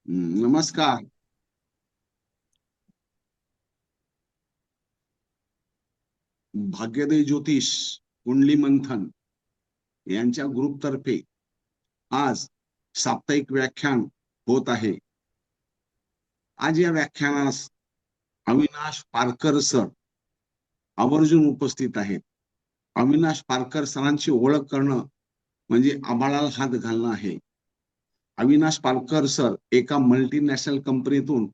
नमस्कार. भाग्योदय ज्योतिष कुंडली मंथन यांच्या ग्रुपतर्फे आज साप्ताहिक व्याख्यान होत आहे. आज या व्याख्यानास अविनाश पारकर सर आवर्जून उपस्थित आहेत. अविनाश पारकर सरांची ओळख करणं म्हणजे आभाळाला हात घालणं आहे. अविनाश पारकर सर एका मल्टीनॅशनल कंपनीतून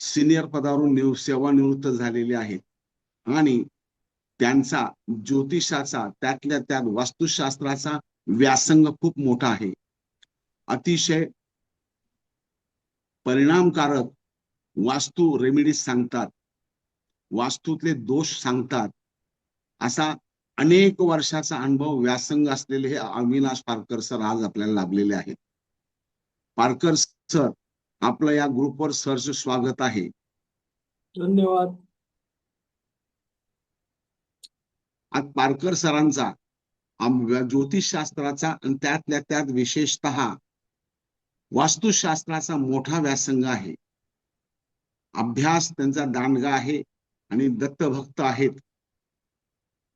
सिनियर पदावरून सेवानिवृत्त झालेले आहेत आणि त्यांचा ज्योतिषाचा त्यातल्या त्यात वास्तुशास्त्राचा व्यासंग खूप मोठा आहे. अतिशय परिणामकारक वास्तू रेमेडीज सांगतात, वास्तूतले दोष सांगतात. असा अनेक वर्षाचा अनुभव व्यासंग असलेले हे अविनाश पारकर सर आज आपल्याला लाभलेले आहेत. पारकर सर, आपलं या ग्रुपवर सरचं स्वागत आहे. धन्यवाद. आज पारकर सरांचा ज्योतिषशास्त्राचा आणि त्यातल्या त्यात विशेषतः वास्तुशास्त्राचा मोठा व्यासंग आहे. अभ्यास त्यांचा दांडगा आहे आणि दत्तभक्त आहेत.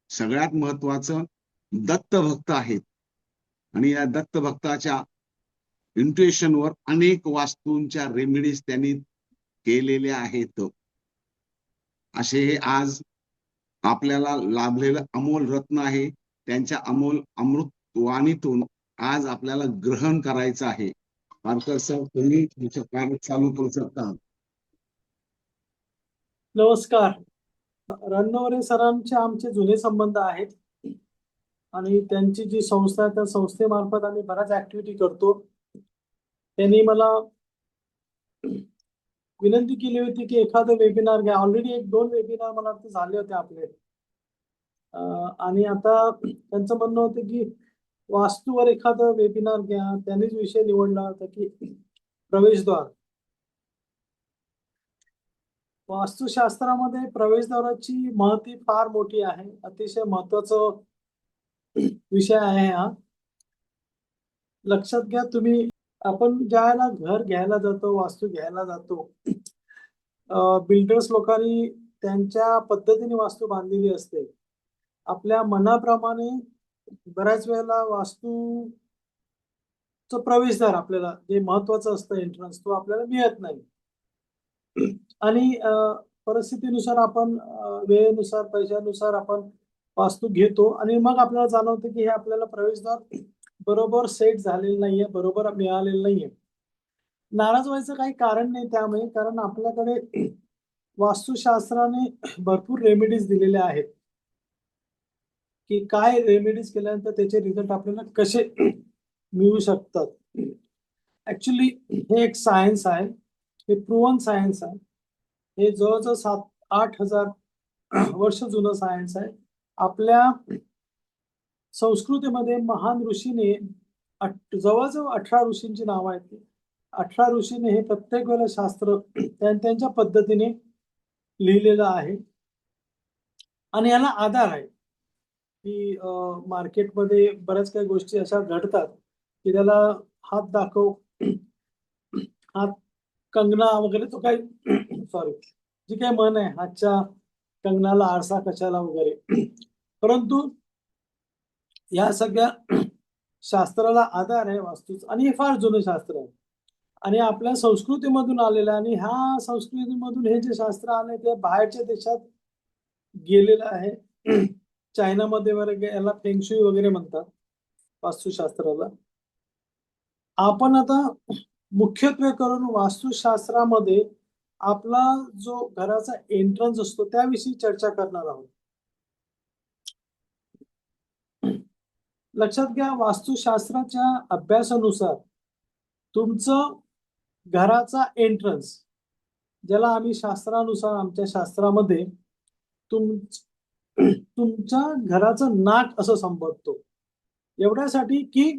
सगळ्यात महत्वाचं दत्तभक्त आहेत आणि या दत्तभक्ताच्या इंट्युएशनवर अनेक वास्तूंच्या रेमेडीज त्यांनी केलेल्या आहेत. असे हे आज आपल्याला लाभलेलं अमोल रत्न आहे. त्यांच्या अमोल अमृत वाणीतून आज आपल्याला ग्रहण करायचं आहे. पारकर सर, तुम्ही तुमचं कार्य चालू करू शकता. नमस्कार. रन्नवरे सरांचे आमचे जुने संबंध आहेत आणि त्यांची जी संस्था आहे त्या संस्थेमार्फत आम्ही बऱ्याच ऍक्टिव्हिटी करतो. त्यांनी मला विनंती केली होती की एखादं वेबिनार घ्या. ऑलरेडी 1-2 वेबिनार मला वाटतं झाले होते आपले आणि आता त्यांचं म्हणणं होतं की वास्तूवर एखादं वेबिनार घ्या. त्यांनीच विषय निवडला होता की प्रवेशद्वार. वास्तुशास्त्रामध्ये प्रवेशद्वाराची महती फार मोठी आहे. अतिशय महत्वाचा विषय आहे हा. लक्षात घ्या तुम्ही, आपण ज्याला घर घ्यायला जातो, वास्तू घ्यायला जातो, बिल्डर्स लोकांनी त्यांच्या पद्धतीने वास्तू बांधलेली असते. आपल्या मनाप्रमाणे बऱ्याच वेळेला वास्तूचं प्रवेशद्वार आपल्याला जे महत्वाचं असतं एंट्रन्स, तो आपल्याला मिळत नाही आणि परिस्थितीनुसार आपण वेळेनुसार पैशानुसार आपण वास्तू घेतो आणि मग आपल्याला जाणवतं की हे आपल्याला प्रवेशद्वार बरोबर सेट झालेलं नाहीये, बरोबर मिळालेलं नाहीये. नाराज व्हायचं काही कारण नाही त्यामुळे, कारण आपल्याकडे वास्तुशास्त्राने भरपूर रेमेडीज दिलेल्या आहेत की काय रेमेडीज केल्यानंतर त्याचे रिझल्ट आपल्याला कसे मिळू शकतात. ऍक्च्युली हे एक सायन्स आहे, हे प्रूव्हन सायन्स आहे. हे जवळजवळ 7-8 हजार वर्ष जुनं सायन्स आहे. आपल्या संस्कृतीमध्ये महान ऋषीने जवळजवळ 18 ऋषींची नावं आहेत. 18 ऋषीने हे प्रत्येक वेळेला शास्त्र त्यांच्या पद्धतीने लिहिलेलं आहे आणि याला आधार आहे की मार्केटमध्ये बऱ्याच काही गोष्टी अशा घडतात की त्याला हात दाखव, हात कंगना वगैरे, तो काही सॉरी जी काही म्हण आहे, हातच्या कंगनाला आरसा कशाला वगैरे, परंतु या सगळ्या शास्त्राला आधार आहे वास्तूच आणि हे फार जुनं शास्त्र आहे आणि आपल्या संस्कृतीमधून आलेलं आहे. आणि ह्या संस्कृतीमधून हे जे शास्त्र आले ते बाहेरच्या देशात गेलेलं आहे. चायनामध्ये वगैरे याला फेंगशुई वगैरे म्हणतात वास्तुशास्त्राला. आपण आता मुख्यत्वे करून वास्तुशास्त्रामध्ये आपला जो घराचा एंट्रन्स असतो त्याविषयी चर्चा करणार आहोत. लक्षात घ्या, वास्तुशास्त्राच्या अभ्यासानुसार तुमचं घराचा एंट्रन्स, ज्याला आम्ही शास्त्रानुसार आमच्या शास्त्रामध्ये तुमच्या घराचं नाक असं संबोधतो, एवढ्यासाठी की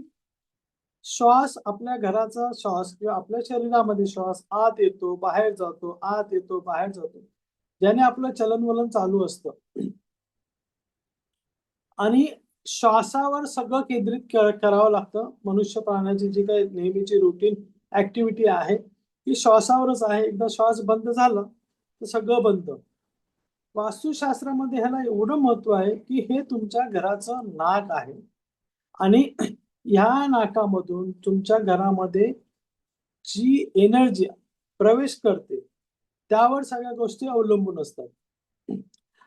श्वास, आपल्या घराचा श्वास किंवा आपल्या शरीरामध्ये श्वास आत येतो बाहेर जातो, आत येतो बाहेर जातो, ज्याने आपलं चलनवलन चालू असतं आणि श्वासावर सगळं केंद्रित करावं लागतं. मनुष्य प्राण्याची जी काही नेहमीची रुटीन ऍक्टिव्हिटी आहे की श्वासावरच आहे. एकदा श्वास बंद झाला तर सगळं बंद. वास्तुशास्त्रामध्ये ह्याला एवढं महत्व आहे की हे तुमच्या घराचं नाक आहे आणि ह्या नाकामधून तुमच्या घरामध्ये जी एनर्जी प्रवेश करते त्यावर सगळ्या गोष्टी अवलंबून असतात.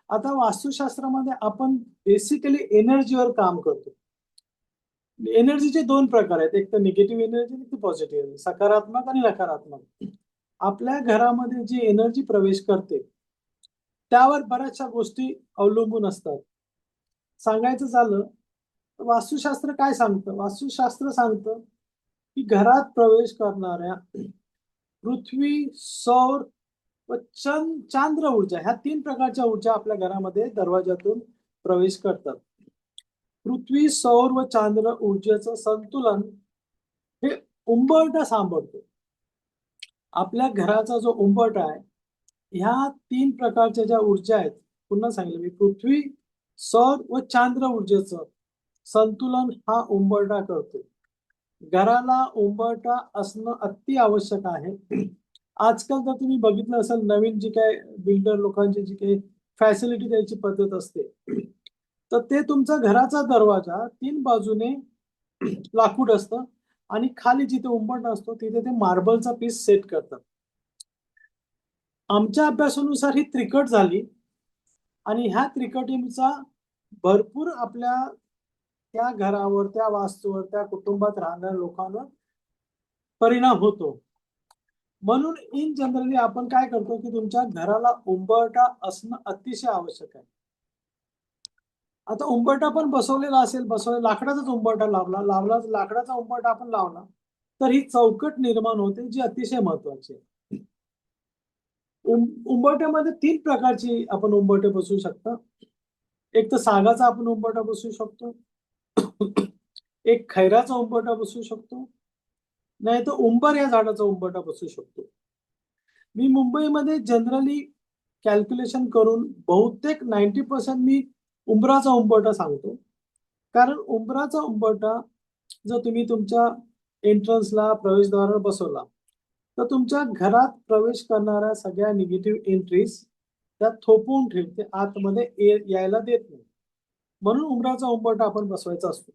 आता वास्तुशास्त्रामध्ये आपण बेसिकली एनर्जीवर काम करतो. एनर्जीचे दोन प्रकार आहेत, एक तर निगेटिव्ह एनर्जी आणि एक पॉझिटिव्ह एनर्जी, सकारात्मक आणि नकारात्मक. आपल्या घरामध्ये जी एनर्जी प्रवेश करते त्यावर बऱ्याचशा गोष्टी अवलंबून असतात. सांगायचं झालं तर वास्तुशास्त्र काय सांगतं? वास्तुशास्त्र सांगतं की घरात प्रवेश करणाऱ्या पृथ्वी, सौर व चांद्र ऊर्जा, ह्या 3 प्रकारच्या ऊर्जा आपल्या घरामध्ये दरवाजातून प्रवेश करतात. पृथ्वी, सौर व चांद्र ऊर्जेचं संतुलन हे उंबरठा सांभाळतो. आपल्या घराचा जो उंबरठा आहे, ह्या 3 प्रकारच्या ज्या ऊर्जा आहेत, पुन्हा सांगितलं मी, पृथ्वी, सौर व चांद्र ऊर्जेचं संतुलन हा उंबरठा करतो. घराला उंबरठा असणं अति आवश्यक आहे. आजकाल जर तुम्ही बघितलं असेल, नवीन जी काय बिल्डर लोकांची जी काही फॅसिलिटी द्यायची पद्धत असते, तर ते तुमचा घराचा दरवाजा 3 बाजूने लाकूड असतं आणि खाली जिथे उंबरठा असतो तिथे ते मार्बलचा पीस सेट करतात. आमच्या अभ्यासानुसार ही त्रिकट झाली आणि ह्या त्रिकटीचा भरपूर आपल्या त्या घरावर, त्या वास्तूवर, त्या कुटुंबात राहणाऱ्या लोकांवर परिणाम होतो. म्हणून इन जनरली आपण काय करतो की तुमच्या घराला उंबरठा असणं अतिशय आवश्यक आहे. आता उंबरठा पण बसवलेला असेल, लाकडाचाच उंबरठा लावला लाकडाचा उंबरठा आपण लावला तर ही चौकट निर्माण होते, जी अतिशय महत्वाची आहे. उंबरठ्यामध्ये 3 प्रकारची आपण उंबरठे बसवू शकता. एक तर सागाचा आपण उंबरठा बसवू शकतो, एक खैराचा उंबरठा बसवू शकतो, नाही तर उंबर या झाडाचा उंबरठा बसवू शकतो. मी मुंबईमध्ये जनरली कॅल्क्युलेशन करून बहुतेक 90% मी उंबराचा उंबरठा सांगतो. कारण उंबराचा उंबरठा जर तुम्ही तुमच्या एंट्रन्सला, प्रवेशद्वारावर बसवला तर तुमच्या घरात प्रवेश करणाऱ्या सगळ्या निगेटिव्ह एंट्रीज त्या थोपवून ठेवते, आतमध्ये यायला देत नाही. म्हणून उंबराचा उंबरठा आपण बसवायचा असतो.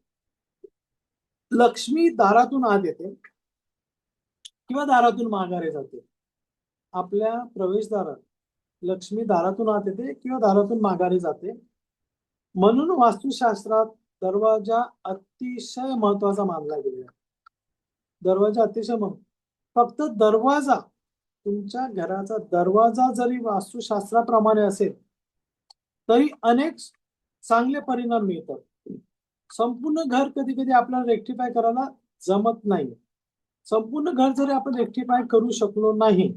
लक्ष्मी दारातून आत येते किंवा दारातून माघारी जाते. आपल्या प्रवेशद्वारात लक्ष्मी दारातून आत येते किंवा दारातून माघारी जाते. म्हणून वास्तुशास्त्रात दरवाजा अतिशय महत्वाचा मानला गेला. दरवाजा अतिशय फक्त दरवाजा, तुमच्या घराचा दरवाजा जरी वास्तुशास्त्राप्रमाणे असेल तरी अनेक चांगले परिणाम मिळतात. संपूर्ण घर कधी कधी आपल्याला रेक्टिफाय करायला जमत नाही. संपूर्ण घर जरी आपण रेक्टिफाय करू शकलो नाही,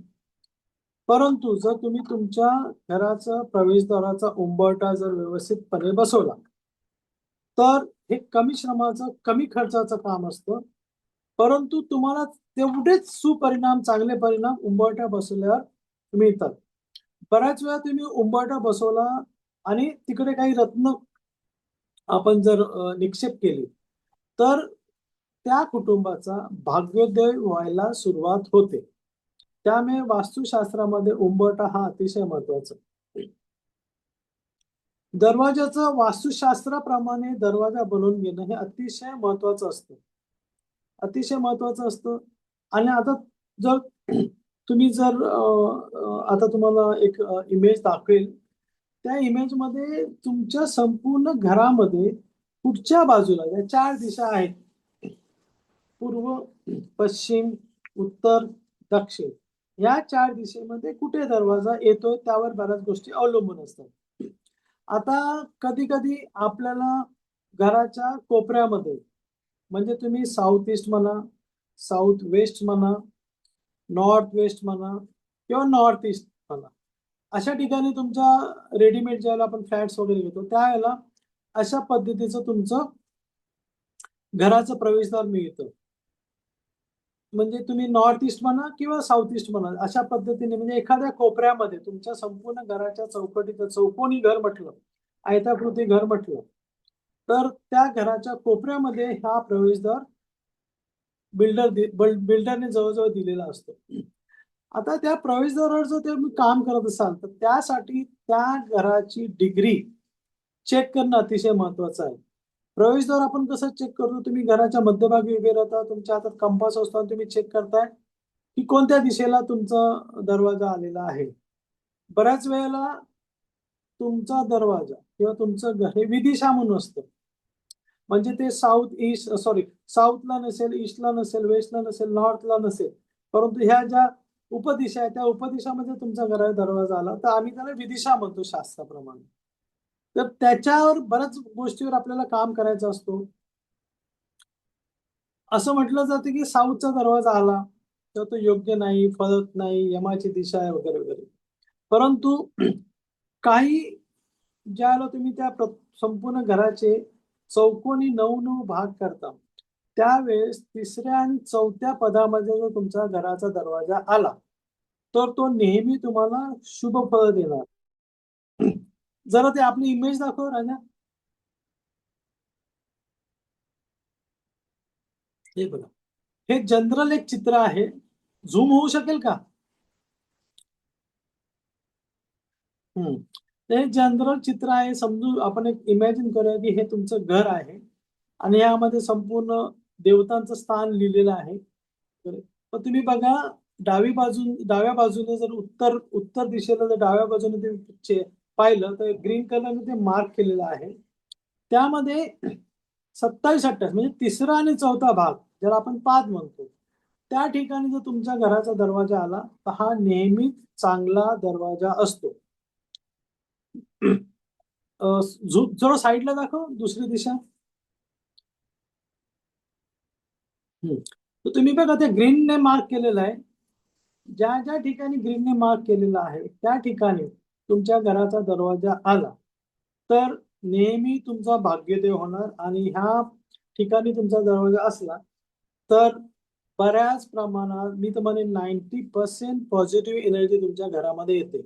परंतु जर तुम्ही तुमच्या घराचा प्रवेशद्वाराचा उंबरठा जर व्यवस्थितपणे बसवला तर हे कमी श्रमाचं, कमी खर्चाचं काम असतं, परंतु तुम्हाला तेवढेच सुपरिणाम, चांगले परिणाम उंबरठा बसवल्यावर मिळतात. बऱ्याच वेळा तुम्ही उंबरठा बसवला आणि तिकडे काही रत्न आपण जर निक्षेप केली तर त्या कुटुंबाचा भाग्योदय व्हायला सुरुवात होते. त्यामुळे वास्तुशास्त्रामध्ये उंबरठा हा अतिशय महत्वाचा. दरवाजाचं वास्तुशास्त्राप्रमाणे दरवाजा बनवून घेणं हे अतिशय महत्वाचं असतं, अतिशय महत्वाचं असतं. आणि आता जर तुम्ही जर आता तुम्हाला एक इमेज दाखवेल, त्या इमेजमध्ये तुमच्या संपूर्ण घरामध्ये पुढच्या बाजूला ज्या 4 दिशा आहेत, पूर्व, पश्चिम, उत्तर, दक्षिण, या 4 दिशेमध्ये कुठे दरवाजा येतोय त्यावर बऱ्याच गोष्टी अवलंबून असतात. आता कधी कधी आपल्याला घराच्या कोपऱ्यामध्ये, म्हणजे तुम्ही साऊथ ईस्ट म्हणा, साऊथ वेस्ट म्हणा, नॉर्थ वेस्ट म्हणा किंवा नॉर्थ ईस्ट म्हणा, अशा ठिकाणी तुमच्या रेडीमेड ज्यावेळेला आपण फ्लॅट्स वगैरे घेतो त्यावेळेला अशा पद्धतीचं तुमचं घराचं प्रवेशद्वार मिळतं. म्हणजे तुम्ही नॉर्थ ईस्ट म्हणा किंवा साऊथ ईस्ट म्हणा, अशा पद्धतीने, म्हणजे एखाद्या कोपऱ्यामध्ये तुमच्या संपूर्ण घराच्या चौकटीचं, चौकोनी घर म्हटलं, आयताकृती घर म्हटलं, तर त्या घराच्या कोपऱ्यामध्ये हा प्रवेशद्वार बिल्डरने जवळजवळ दिलेला असतो. आता त्या प्रवेशद्वारावर जर तुम्ही काम करत असाल तर त्यासाठी त्या घराची डिग्री चेक करणं अतिशय महत्वाचं आहे. प्रवेशद्वार आपण कसं चेक करतो? तुम्ही घराच्या मध्यभागी उभे राहता, तुमच्या हातात कंपास असतो आणि तुम्ही चेक करताय की कोणत्या दिशेला तुमचा दरवाजा आलेला आहे. बऱ्याच वेळेला तुमचा दरवाजा किंवा तुमचं घर हे विदिशा म्हणून असतं. म्हणजे ते साऊथला नसेल, ईस्टला नसेल, वेस्टला नसेल, नॉर्थला नसेल. परंतु ह्या ज्या उपदिशा आहेत, त्या उपदिशामध्ये तुमचा घराचा दरवाजा आला, तर आम्ही त्याला विदिशा म्हणतो शास्त्राप्रमाणे. तर त्याच्यावर बऱ्याच गोष्टीवर आपल्याला काम करायचं असतो. असं म्हटलं जातं की साऊथचा दरवाजा आला, तर तो योग्य नाही, फळत नाही, यमाची दिशा आहे वगैरे, वगैरे. परंतु काही ज्यावेळेला तुम्ही त्या संपूर्ण घराचे चौकोनी 9-9 भाग करता, त्यावेळेस 3ऱ्या आणि 4थ्या पदामध्ये जर तुमचा घराचा दरवाजा आला, तर तो नेहमी तुम्हाला शुभ फळ देणार. जरा ते आपली इमेज दाखव राजा. हे बघा. हे जनरल एक चित्र आहे. झूम होऊ शकेल का? हं. तर हे जनरल चित्र आहे. समजू आपण एक इमॅजिन करूया की हे तुमचं घर आहे आणि यामध्ये संपूर्ण देवतांचं स्थान लिहिलेलं आहे. तर तुम्ही बघा डाव्या बाजूने जर उत्तर दिशेला जर डाव्या बाजूने तुम्ही पाहिलं तर ग्रीन कलरने ते मार्क केलेलं आहे. त्यामध्ये 27-28 म्हणजे 3रा आणि 4था भाग ज्याला आपण पाद म्हणतो. त्या ठिकाणी जर तुमच्या घराचा दरवाजा आला, तर हा नेहमीच चांगला दरवाजा असतो. जरा साईडला दाखव दुसरी दिशा. तर तुम्ही बघा ते ग्रीनने मार्क केलेलं आहे. ज्या ठिकाणी ग्रीनने मार्क केलेलं आहे, त्या ठिकाणी तुमच्या घराचा दरवाजा आला, तर नेहमी तुमचा भाग्योदय होणार आणि ह्या ठिकाणी तुमचा दरवाजा असला, तर बऱ्याच प्रमाणात मी तर म्हणेन 90% पॉझिटिव्ह एनर्जी तुमच्या घरामध्ये येते.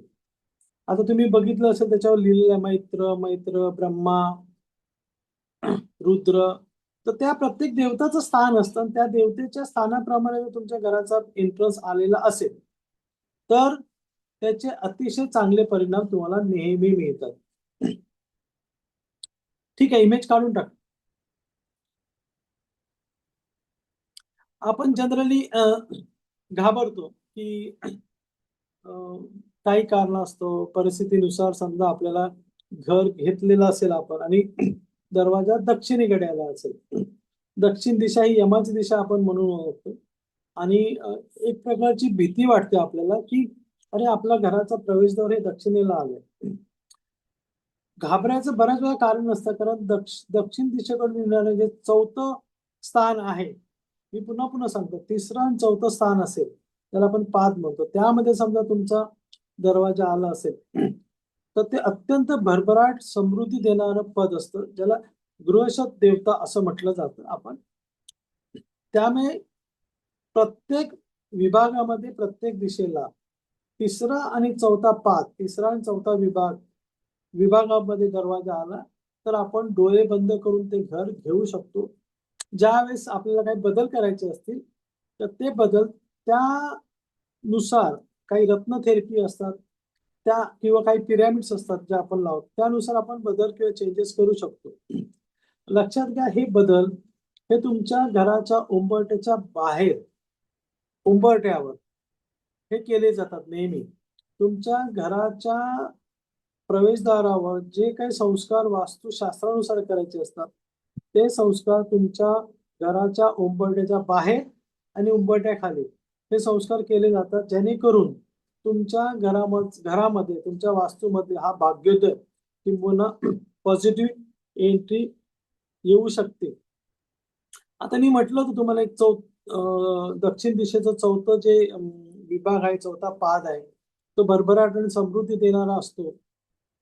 आता तुम्ही बघितलं असेल त्याच्यावर लिहिलेलं आहे मैत्र, ब्रह्मा, रुद्र. तर त्या प्रत्येक देवताचं स्थान असतं आणि त्या देवतेच्या स्थानाप्रमाणे जर तुमच्या घराचा एंट्रन्स आलेला असेल, तर त्याचे अतिशय चांगले परिणाम तुम्हाला नेहमी मिळतात. ठीक आहे, इमेज काढून टाक. आपण जनरली घाबरतो की काही कारणास्तव परिस्थितीनुसार समजा आपल्याला घर घेतलेलं असेल आपण आणि दरवाजा दक्षिणेकडे आला असेल. दक्षिण दिशा ही यमाची दिशा आपण म्हणून ओळखतो आणि एक प्रकारची भीती वाटते आपल्याला की अरे आपल्या घराचा प्रवेशद्वार हे दक्षिणेला आलंय. घाबरायचं बऱ्याच वेळा कारण नसतं, कारण दक्षिण दिशेकडून येणारं जे 4थं स्थान आहे, मी पुन्हा पुन्हा सांगतो, 3रं आणि 4थं स्थान असेल, त्याला आपण पाद म्हणतो. त्यामध्ये समजा तुमचा दरवाजा आला असेल, तर ते अत्यंत भरभराट समृद्धी देणारं पद असतं, ज्याला गृहशत देवता असं म्हटलं जातं आपण. त्यामुळे प्रत्येक विभागामध्ये प्रत्येक दिशेला 3रा आणि 4था पाद, 3रा आणि 4था विभागामध्ये दरवाजा आला, तर आपण डोळे बंद करून ते घर घेऊ शकतो. ज्यावेळेस आपल्याला काही बदल करायचे असतील, तर ते बदल त्यानुसार काही रत्न थेरपी असतात, त्या किंवा काही पिरॅमिड्स असतात जे आपण लावतो, त्यानुसार आपण बदल किंवा चेंजेस करू शकतो. लक्षात घ्या, हे बदल हे तुमच्या घराच्या उंबरठ्याच्या बाहेर, उंबरठ्यावर हे केले जातात नेहमी. तुमच्या घराच्या प्रवेशद्वारावर जे काही संस्कार वास्तुशास्त्रानुसार करायचे असतात, ते संस्कार तुमच्या घराच्या उंबरठ्याच्या बाहेर आणि उंबरठ्याखाली हे संस्कार केले जातात, जेणेकरून तुमच्या घरामध्ये तुमच्या वास्तूमध्ये हा भाग्योदय किंवा पॉझिटिव्ह एंट्री येऊ शकते. आता मी म्हटलं होतं तुम्हाला एक दक्षिण दिशेचं 4थं जे विभाग आहे, 4था पाद आहे, तो भरभराट आणि समृद्धी देणारा असतो.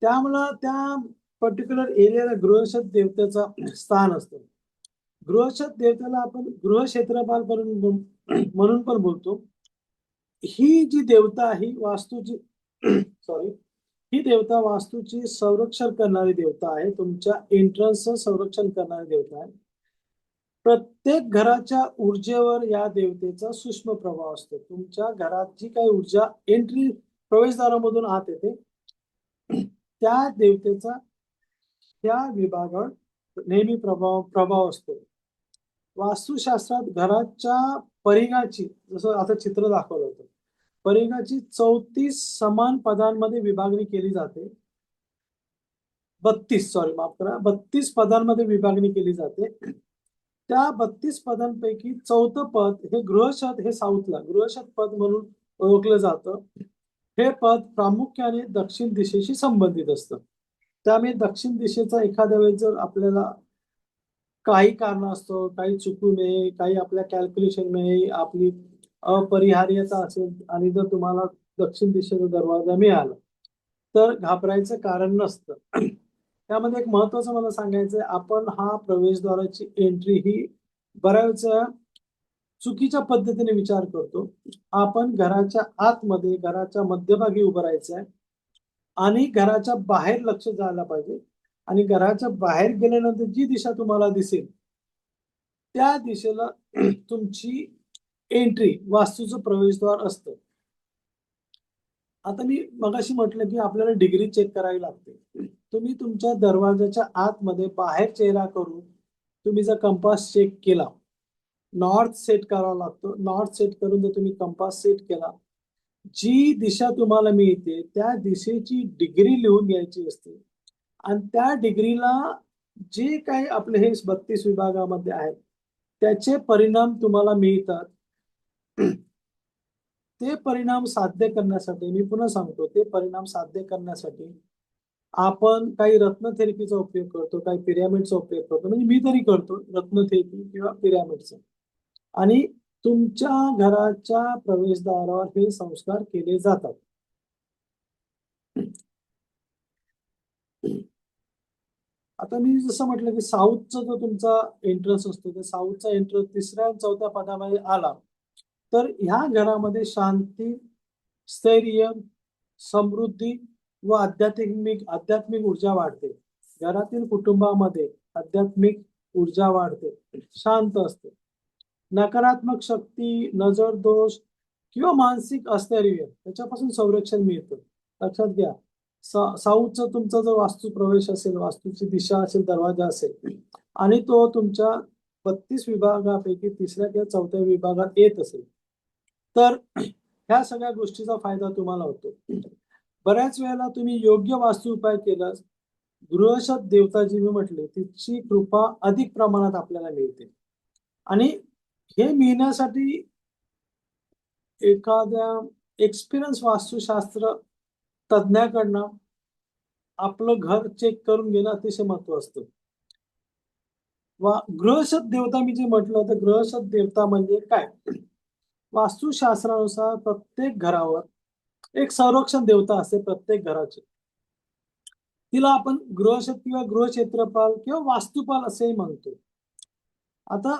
त्यामुळं त्या पर्टिक्युलर एरियाला गृहशत देवतेचा स्थान असतं. गृहशत देवतेला आपण गृहक्षेत्रपाल म्हणून पण बोलतो. ही जी देवता ही वास्तूची ही देवता वास्तूची संरक्षण करणारी देवता आहे. तुमच्या एंट्रन्सचं संरक्षण करणारी देवता आहे. प्रत्येक घराच्या ऊर्जेवर या देवतेचा सूक्ष्म प्रभाव असतो. तुमच्या घरात जी काही ऊर्जा एंट्री प्रवेशद्वारामधून आत येते त्या देवतेचा त्या विभागावर नेहमी प्रभाव असतो. वास्तुशास्त्रात घराच्या परिघाची, जसं आता चित्र दाखवलं होतं, परिघाची 34 समान पदांमध्ये विभागणी केली जाते. 32 माफ करा, 32 पदांमध्ये विभागणी केली जाते. त्या 32 पदांपैकी 4थं पद हे गृहशत, हे साऊथला गृहशत पद म्हणून ओळखलं जातं. हे पद प्रामुख्याने दक्षिण दिशेशी संबंधित असतं. त्यामुळे दक्षिण दिशेचा एखाद्या वेळेस जर आपल्याला काही कारण असतो, काही चुकू नये, काही आपल्या कॅल्क्युलेशन नये, आपली अपरिहार्यता असेल आणि जर तुम्हाला दक्षिण दिशेचा दरवाजा मिळाला तर घाबरायचं कारण नसतं. त्यामध्ये एक महत्वाचं मला सांगायचं आहे, आपण हा प्रवेशद्वाराची एंट्री ही बऱ्याच चुकीच्या पद्धतीने विचार करतो. आपण घराच्या आतमध्ये, घराच्या मध्यभागी उभं राहायचं आहे आणि घराच्या बाहेर लक्ष जायला पाहिजे. आणि घराच्या बाहेर गेल्यानंतर जी दिशा तुम्हाला दिसेल त्या दिशेला तुमची एंट्री, वास्तूचं प्रवेशद्वार असतं. आता मी मगाशी म्हटलं की आपल्याला डिग्री चेक करावी लागते. तुम्ही तुमच्या दरवाजाच्या आतमध्ये बाहेर चेहरा करून तुम्ही जर कंपास चेक केला, नॉर्थ सेट करावा लागतो. नॉर्थ सेट करून जर तुम्ही कंपास सेट केला, जी दिशा तुम्हाला मिळते त्या दिशेची डिग्री लिहून घ्यायची असते. आणि त्या डिग्रीला जे काही आपले हे 32 विभागामध्ये आहेत त्याचे परिणाम तुम्हाला मिळतात. ते परिणाम साध्य करण्यासाठी, मी पुन्हा सांगतो, ते परिणाम साध्य करण्यासाठी आपण काही रत्न थेरपीचा उपयोग करतो, काही पिरॅमिडचा उपयोग करतो. म्हणजे मी तरी करतो रत्न थेरपी किंवा पिरॅमिडचा. आणि तुमच्या घराच्या प्रवेशद्वारावर हे संस्कार केले जातात. आता मी जसं म्हटलं की साऊथचा जो तुमचा एंट्रन्स असतो, त्या साऊथचा एंट्रन्स 3ऱ्या आणि 4थ्या पदामध्ये आला तर ह्या घरामध्ये शांती, स्थैर्य, समृद्धी व आध्यात्मिक ऊर्जा वाढते. घरातील कुटुंबामध्ये आध्यात्मिक ऊर्जा वाढते, शांत असते. नकारात्मक शक्ती, नजर दोष किंवा मानसिक स्थैर्य त्याच्यापासून संरक्षण मिळतं. लक्षात घ्या, साऊथचा तुमचा जर वास्तू प्रवेश असेल, वास्तूची दिशा असेल, दरवाजा असेल आणि तो तुमच्या 32 विभागापैकी 3ऱ्या किंवा 4थ्या विभागात येत असेल तर ह्या सगळ्या गोष्टीचा फायदा तुम्हाला होतो. बऱ्याच वेळेला तुम्ही योग्य वास्तू उपाय केलास, गृहशत देवता जी मी म्हटली तिची कृपा अधिक प्रमाणात आपल्याला मिळते. आणि हे मिळण्यासाठी एखाद्या एक्सपिरियन्स वास्तुशास्त्र तज्ञाकडनं आपलं घर चेक करून घेणं अतिशय महत्व असतं. गृहशत देवता मी जे म्हटलं तर गृहशत देवता म्हणजे काय? वास्तुशास्त्रानुसार प्रत्येक घरावर एक संरक्षण देवता असते प्रत्येक घराची. तिला आपण गृहशत किंवा गृहक्षेत्रपाल किंवा वास्तुपाल असेही म्हणतो. आता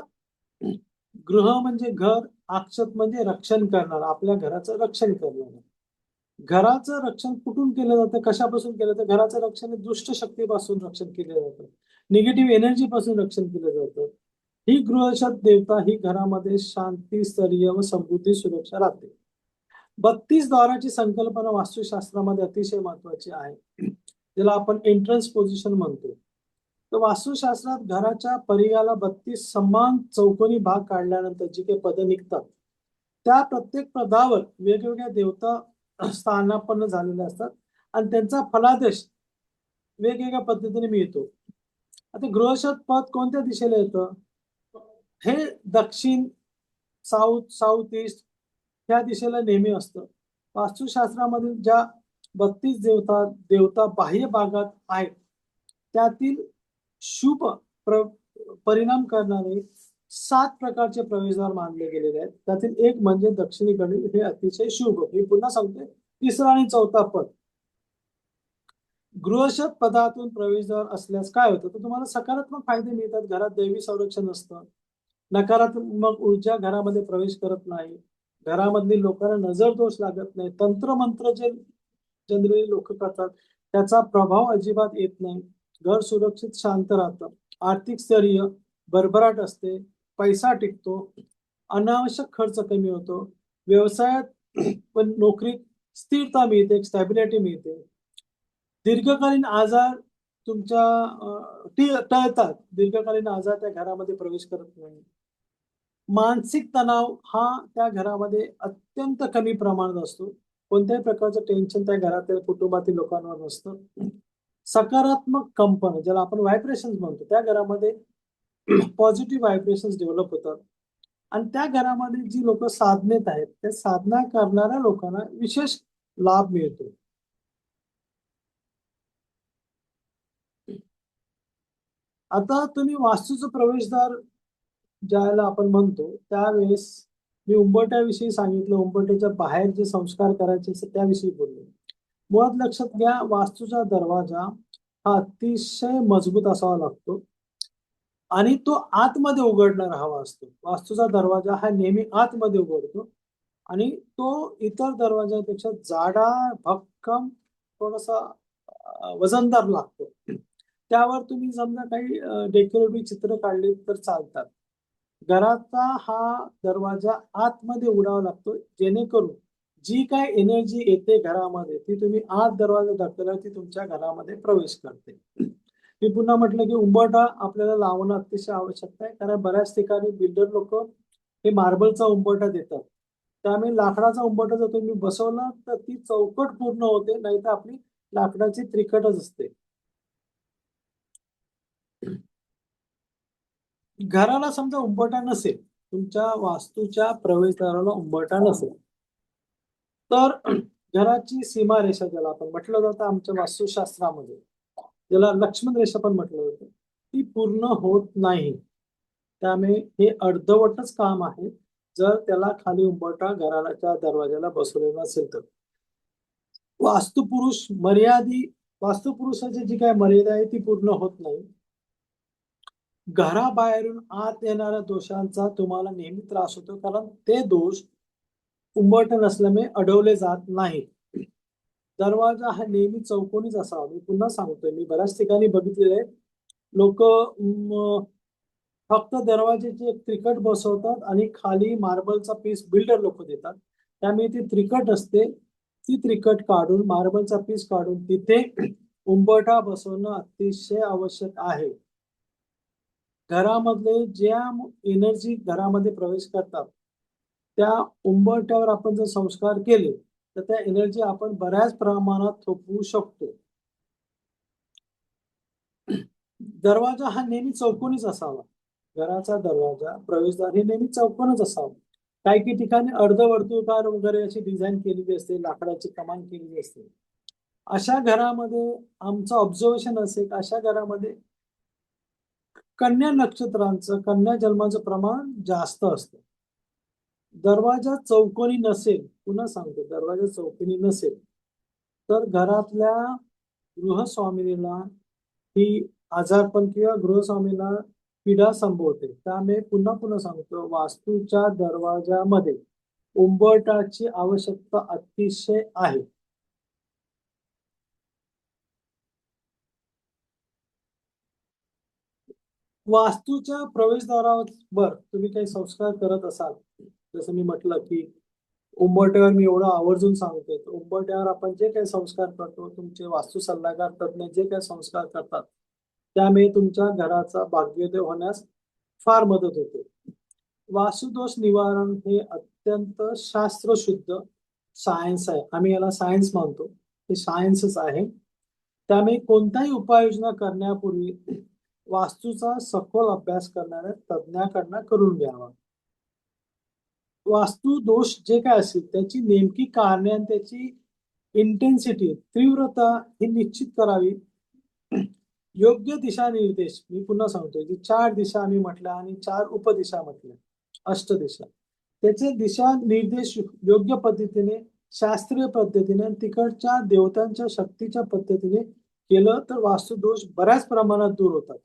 गृह म्हणजे घर, अक्षत म्हणजे रक्षण करणार, आपल्या घराचं रक्षण करणार. घराचं रक्षण कुठून केलं जातं, कशापासून केलं जातं? घराचं रक्षण दुष्ट शक्तीपासून रक्षण केलं जातं, निगेटिव्ह एनर्जी पासून रक्षण केलं जातं. ही गृहशत देवता ही घरामध्ये शांती, स्थैर्य व समृद्धी, सुरक्षा राहते. 32 द्वाराची संकल्पना वास्तुशास्त्रामध्ये अतिशय महत्वाची आहे, ज्याला आपण एंट्रन्स पोझिशन म्हणतो. तर वास्तुशास्त्रात घराच्या परिघाला 32 समान चौकोनी भाग काढल्यानंतर जी काही पदं निघतात त्या प्रत्येक पदावर वेगवेगळ्या देवता स्थानापन्न झालेले असतात आणि त्यांचा फलादेश वेगवेगळ्या पद्धतीने मिळतो. आता गृहशत पद कोणत्या दिशेला येतं? हे दक्षिण, साऊथ ईस्ट या दिशेला नेहमी असतं. वास्तुशास्त्रामधील ज्या 32 देवता बाह्य भागात आहेत त्यातील शुभ परिणाम करणारे 7 प्रकारचे प्रवेशद्वार मानले गेलेले आहेत. त्यातील एक म्हणजे दक्षिणेकडील, हे अतिशय शुभ. मी पुन्हा सांगतोय, 3रा आणि 4था पद. गृहशत पदातून प्रवेशद्वार असल्यास काय होतं, तर तुम्हाला सकारात्मक फायदे मिळतात. घरात दैवी संरक्षण असतं, नकारात्मक ऊर्जा घरामध्ये प्रवेश करत नाही, घरामधली लोकांना नजर दोष लागत नाही, तंत्रमंत्र जे जनरली लोक करतात त्याचा प्रभाव अजिबात येत नाही, घर सुरक्षित शांत राहतं, आर्थिक स्थैर्य भरभराट असते, पैसा टिकतो, अनावश्यक खर्च कमी होतो, व्यवसायात पण नोकरीत स्थिरता मिळते, एक स्टॅबिलिटी मिळते, दीर्घकालीन आजार तुमच्या टळतात, दीर्घकालीन आजार त्या घरामध्ये प्रवेश करत नाही, मानसिक तणाव हा त्या घरामध्ये अत्यंत कमी प्रमाणात असतो, कोणत्याही प्रकारचं टेन्शन त्या घरातील कुटुंबातील लोकांवर नसतं, सकारात्मक कंपन ज्याला आपण व्हायब्रेशन्स म्हणतो त्या घरामध्ये पॉझिटिव्ह व्हायब्रेशन्स डेव्हलप होतात आणि त्या घरामध्ये जी लोक साधनेत आहेत त्या साधना करणाऱ्या लोकांना विशेष लाभ मिळतो. आता तुम्ही वास्तूचं प्रवेशद्वार ज्याला आपण म्हणतो त्यावेळेस मी उंबरठ्याविषयी सांगितलं, उंबरठ्याच्या बाहेर जे संस्कार करायचे असतात त्याविषयी बोललो. मुळात लक्षात घ्या, वास्तूचा दरवाजा हा अतिशय मजबूत असावा लागतो आणि तो आतमध्ये उघडणारा हवा असतो. वास्तूचा दरवाजा हा नेहमी आतमध्ये उघडतो आणि तो इतर दरवाजापेक्षा जाडा, भक्कम, थोडासा वजनदार लागतो. त्यावर तुम्ही समजा काही डेकोरेटिव्ह चित्र काढली तर चालतात. घराचा हा दरवाजा आतमध्ये उघडावा लागतो जेणेकरून जी काय एनर्जी येते घरामध्ये ती तुम्ही आत दरवाजा ढकलल्यावर ती तुमच्या घरामध्ये प्रवेश करते. मी पुन्हा म्हटलं की उंबरठा आपल्याला लावणं अतिशय आवश्यक आहे, कारण बऱ्याच ठिकाणी बिल्डर लोक हे मार्बलचा उंबरठा देतात. त्यामुळे लाकडाचा उंबरठा जर तुम्ही बसवला तर ती चौकट पूर्ण होते, नाही तर आपली लाकडाची त्रिकटच असते. घराला समजा उंबरठा नसेल, तुमच्या वास्तूच्या प्रवेशद्वाराला उंबरठा नसेल तर घराची सीमारेषा ज्याला आपण म्हटलं जातं आमच्या वास्तुशास्त्रामध्ये, ज्याला लक्ष्मण रेषा पण म्हटलं जातं, ती पूर्ण होत नाही. त्यामुळे हे अर्धवटच काम आहे जर त्याला खाली उंबरठा घराच्या दरवाजाला बसवलेला नसेल तर. वास्तुपुरुषाची जी काय मर्यादा आहे ती पूर्ण होत नाही. घराबाहेरून आत येणाऱ्या दोषांचा तुम्हाला नेहमी त्रास होतो, कारण ते दोष उंबरठा नसल्यामुळे अडवले जात नाही. दरवाजा हा नेहमी चौकोनीच असावा. मी पुन्हा सांगतोय, मी बऱ्याच ठिकाणी बघितलेले आहेत, लोक फक्त दरवाजाची एक त्रिकट बसवतात आणि खाली मार्बलचा पीस बिल्डर लोक देतात, त्यामुळे ती त्रिकट असते, ती त्रिकट काढून मार्बलचा पीस काढून तिथे उंबरठा बसवणं अतिशय आवश्यक आहे. घरामधले ज्या एनर्जी घरामध्ये प्रवेश करतात त्या उंबरठ्यावर आपण जर संस्कार केले तर त्या एनर्जी आपण बऱ्याच प्रमाणात थोपवू शकतो. दरवाजा हा नेहमी चौकोनीच असावा. घराचा दरवाजा प्रवेशद्वार हे नेहमी चौकोनच असावं. काही ठिकाणी अर्धवर्तुळाकार वगैरे अशी डिझाईन केलेली असते, लाकडाची कमान केलेली असते. अशा घरामध्ये आमचं ऑब्झर्वेशन असेल, अशा घरामध्ये कन्या नक्षत्रांचं, कन्या जन्माचं प्रमाण जास्त असतं. दरवाजा चौकोनी नसेल, पुन्हा सांगतो, दरवाजा चौकोनी नसेल तर घरातल्या गृहस्वामिनीला ही आजारपण किंवा गृहस्वामीला पीडा संभवते. त्यामुळे पुन्हा पुन्हा सांगतो, वास्तूच्या दरवाजामध्ये उंबरठाची आवश्यकता अतिशय आहे. वास्तूच्या प्रवेशद्वारावर तुम्ही काही संस्कार करत असाल, जसं मी म्हटलं की उंबरठ्यावर मी एवढं आवर्जून सांगतोय, उंबरठ्यावर आपण जे काही संस्कार करतो, तुमचे वास्तू सल्लागार तज्ञ जे काही संस्कार करतात त्यामुळे तुमच्या घराचा भाग्योदय होण्यास फार मदत होते. वास्तुदोष निवारण हे अत्यंत शास्त्रशुद्ध सायन्स आहे. आम्ही याला सायन्स मानतो, हे सायन्सच आहे. त्यामुळे कोणताही उपाययोजना करण्यापूर्वी वास्तूचा सखोल अभ्यास करणाऱ्या तज्ञाकडनं करून घ्यावा. वास्तू दोष जे काय असेल त्याची नेमकी कारणे आणि त्याची इंटेन्सिटी, तीव्रता ही निश्चित करावी. योग्य दिशा निर्देश, मी पुन्हा सांगतोय, की 4 दिशा आम्ही म्हटल्या आणि 4 उपदिशा म्हटल्या, अष्टदिशा, त्याचे दिशा निर्देश योग्य पद्धतीने, शास्त्रीय पद्धतीने आणि तिकडच्या देवतांच्या शक्तीच्या पद्धतीने केलं तर वास्तुदोष बऱ्याच प्रमाणात दूर होतात.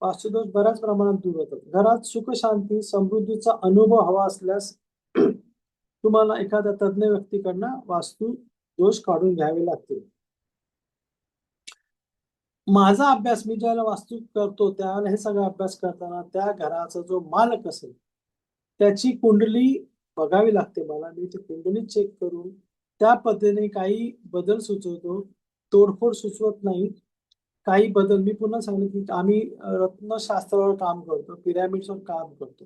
वास्तुदोष बऱ्याच प्रमाणात दूर होतात. घरात सुख शांती समृद्धीचा अनुभव हवा असल्यास तुम्हाला एखाद्या तज्ञ व्यक्तीकडनं वास्तू दोष काढून घ्यावे लागतील. माझा अभ्यास मी ज्यावेळेला वास्तू करतो त्यावेळेला हे सगळा अभ्यास करताना त्या घराचा जो मालक असेल त्याची कुंडली बघावी लागते मला. मी ती कुंडली चेक करून त्या पद्धतीने काही बदल सुचवतो, तोडफोड सुचवत नाही. काही बदल मी पुन्हा सांगेन की आम्ही रत्नशास्त्रावर काम करतो, पिरॅमिड्सवर काम करतो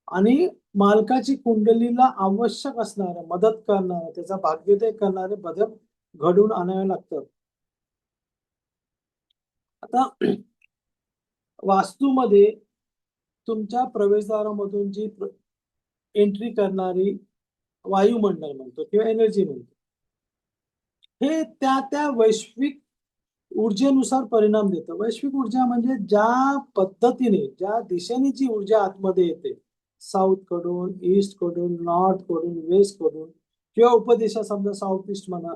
आणि मालकाची कुंडलीला आवश्यक असणारे, मदत करणारे, त्याचा भाग्योदय करणारे बदल घडवून आणावे लागतात. आता वास्तूमध्ये तुमच्या प्रवेशद्वारामधून जी एंट्री करणारी वायुमंडळ म्हणतो किंवा एनर्जी म्हणतो, हे त्या त्या वैश्विक ऊर्जेनुसार परिणाम देतं. वैश्विक ऊर्जा म्हणजे ज्या पद्धतीने, ज्या दिशेने जी ऊर्जा आतमध्ये येते, साऊथ कडून, ईस्ट कडून, नॉर्थ कडून, वेस्ट कडून किंवा उपदिशा समजा साऊथ ईस्ट म्हणा,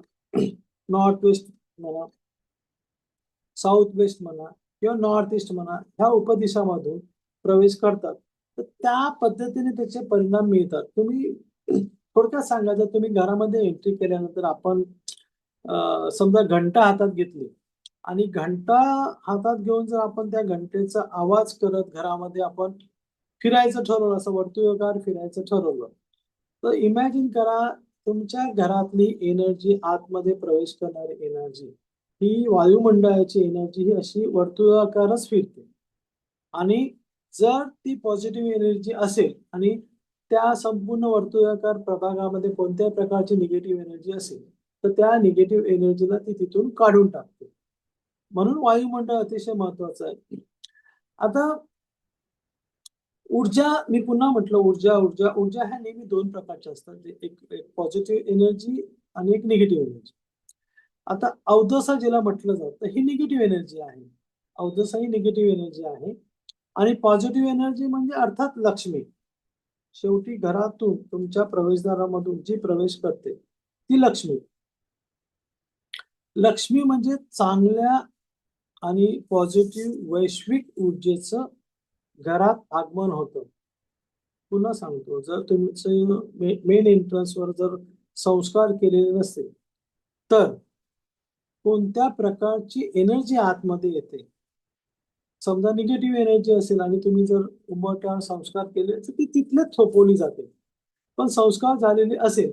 नॉर्थ वेस्ट म्हणा, साऊथ वेस्ट म्हणा किंवा नॉर्थ ईस्ट म्हणा, ह्या उपदिशामधून प्रवेश करतात. तर त्या पद्धतीने त्याचे परिणाम मिळतात. तुम्ही थोडक्यात सांगायचं, तुम्ही घरामध्ये एंट्री केल्यानंतर आपण समजा घंटा हातात घेतली आणि घंटा हातात घेऊन जर आपण त्या घंटेचा आवाज करत घरामध्ये आपण फिरायचं ठरवलं, असं वर्तुळाकार फिरायचं ठरवलं, तर इमॅजिन करा तुमच्या घरातली एनर्जी, आतमध्ये प्रवेश करणारी एनर्जी, ही वायुमंडळाची एनर्जी ही अशी वर्तुळाकारच फिरते. आणि जर ती पॉझिटिव्ह एनर्जी असेल आणि त्या संपूर्ण वर्तुळाकार प्रभागामध्ये कोणत्याही प्रकारची निगेटिव्ह एनर्जी असेल, तर त्या निगेटिव्ह एनर्जीला ती तिथून काढून टाकते. म्हणून वायुमंडळ अतिशय महत्वाचं आहे. आता ऊर्जा, मी पुन्हा म्हटलं ऊर्जा ऊर्जा ऊर्जा ह्या नेहमी दोन प्रकारच्या असतात. एक पॉझिटिव्ह एनर्जी आणि एक निगेटिव्ह एनर्जी. आता अवदसा जिला म्हटलं जातं ही निगेटिव्ह एनर्जी आहे. अवदसा ही निगेटिव्ह एनर्जी आहे आणि पॉझिटिव्ह एनर्जी म्हणजे अर्थात लक्ष्मी. शेवटी घरातून तुमच्या प्रवेशद्वारामधून जी प्रवेश करते ती लक्ष्मी. लक्ष्मी म्हणजे चांगल्या आणि पॉझिटिव्ह वैश्विक ऊर्जेचं घरात आगमन होतं. पुन्हा सांगतो, जर तुमचं मेन एंट्रन्सवर जर संस्कार केलेले नसतील तर कोणत्या प्रकारची एनर्जी आतमध्ये येते. समजा निगेटिव्ह एनर्जी असेल आणि तुम्ही जर उंबरठ्यावर संस्कार केले तर ती तिथलेच थोपवली जाते. पण संस्कार झालेले असेल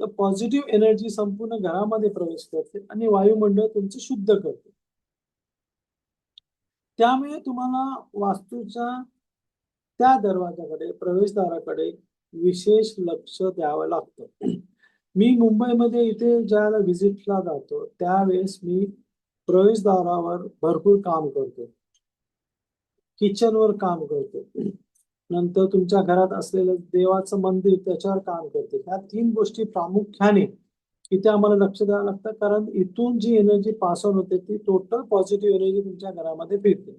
तर पॉझिटिव्ह एनर्जी संपूर्ण घरामध्ये प्रवेश करते आणि वायुमंडळ तुमचं शुद्ध करते. त्यामुळे तुम्हाला वास्तूच्या त्या दरवाजाकडे, प्रवेशद्वाराकडे विशेष लक्ष द्यावं लागतं. मी मुंबईमध्ये इथे ज्यावेळेला व्हिजिटला जातो त्यावेळेस मी प्रवेशद्वारावर भरपूर काम करतो, किचनवर काम करतो, नंतर तुमच्या घरात असलेलं देवाचं मंदिर त्याच्यावर काम करते. ह्या तीन गोष्टी प्रामुख्याने इथे आम्हाला लक्ष द्यावं लागतं, कारण इथून जी एनर्जी पास ऑन होते ती टोटल पॉझिटिव्ह एनर्जी तुमच्या घरामध्ये फिरते.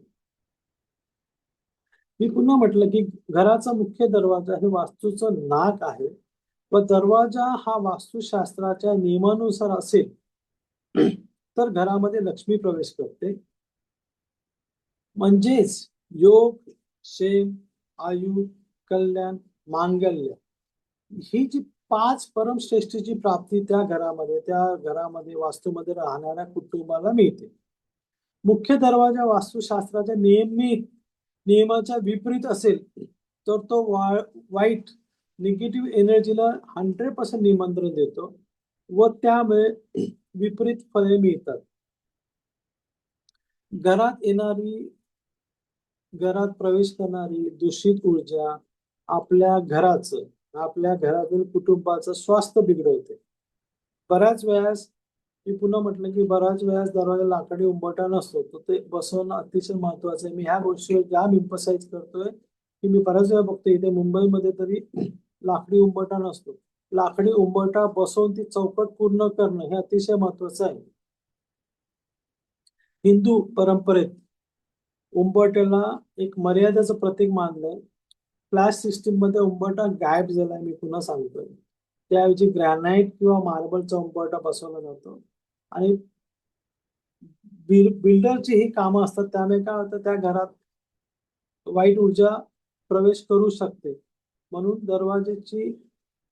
मी पुन्हा म्हटलं की घराचा मुख्य दरवाजा हे वास्तूचं नाक आहे व दरवाजा हा वास्तुशास्त्राच्या नियमानुसार असेल तर घरामध्ये लक्ष्मी प्रवेश करते. म्हणजेच योग, क्षेम, आयु, कल्याण, मांगल्य ही जी पाच परमश्रेष्ठीची प्राप्ती त्या घरामध्ये वास्तूमध्ये राहणाऱ्या कुटुंबाला मिळते. मुख्य दरवाजा वास्तुशास्त्राच्या नियमाच्या विपरीत असेल तर तो वाईट निगेटिव्ह एनर्जीला 100% निमंत्रण देतो व त्यामुळे विपरीत फळे मिळतात. घरात प्रवेश करणारी दूषित ऊर्जा आपल्या घरातील कुटुंबाचं स्वास्थ्य बिघडवते. बऱ्याच वेळास मी पुन्हा म्हटलं की बऱ्याच वेळास दरवाजा लाकडी उंबरठा नसतो, तर ते बसवणं अतिशय महत्वाचं आहे. मी ह्या गोष्टीवर जाम एम्फसाइज करतोय की मी बऱ्याच वेळा बघतो इथे मुंबईमध्ये तरी लाकडी उंबरठा नसतो. लाकडी उंबरठा बसवून ती चौकट पूर्ण करणं हे अतिशय महत्वाचं आहे. हिंदू परंपरेत उंबरठ्याला एक मर्यादेचं प्रतीक मानलंय. फ्लॅश सिस्टीम मध्ये उंबरठा गायब झालाय, मी पुन्हा सांगतोय. त्याऐवजी ग्रॅनाइट किंवा मार्बलचा उंबरठा बसवला जातो आणि बिल्डरची ही कामं असतात, त्यामुळे काय होतं त्या घरात वाईट ऊर्जा प्रवेश करू शकते. म्हणून दरवाजेची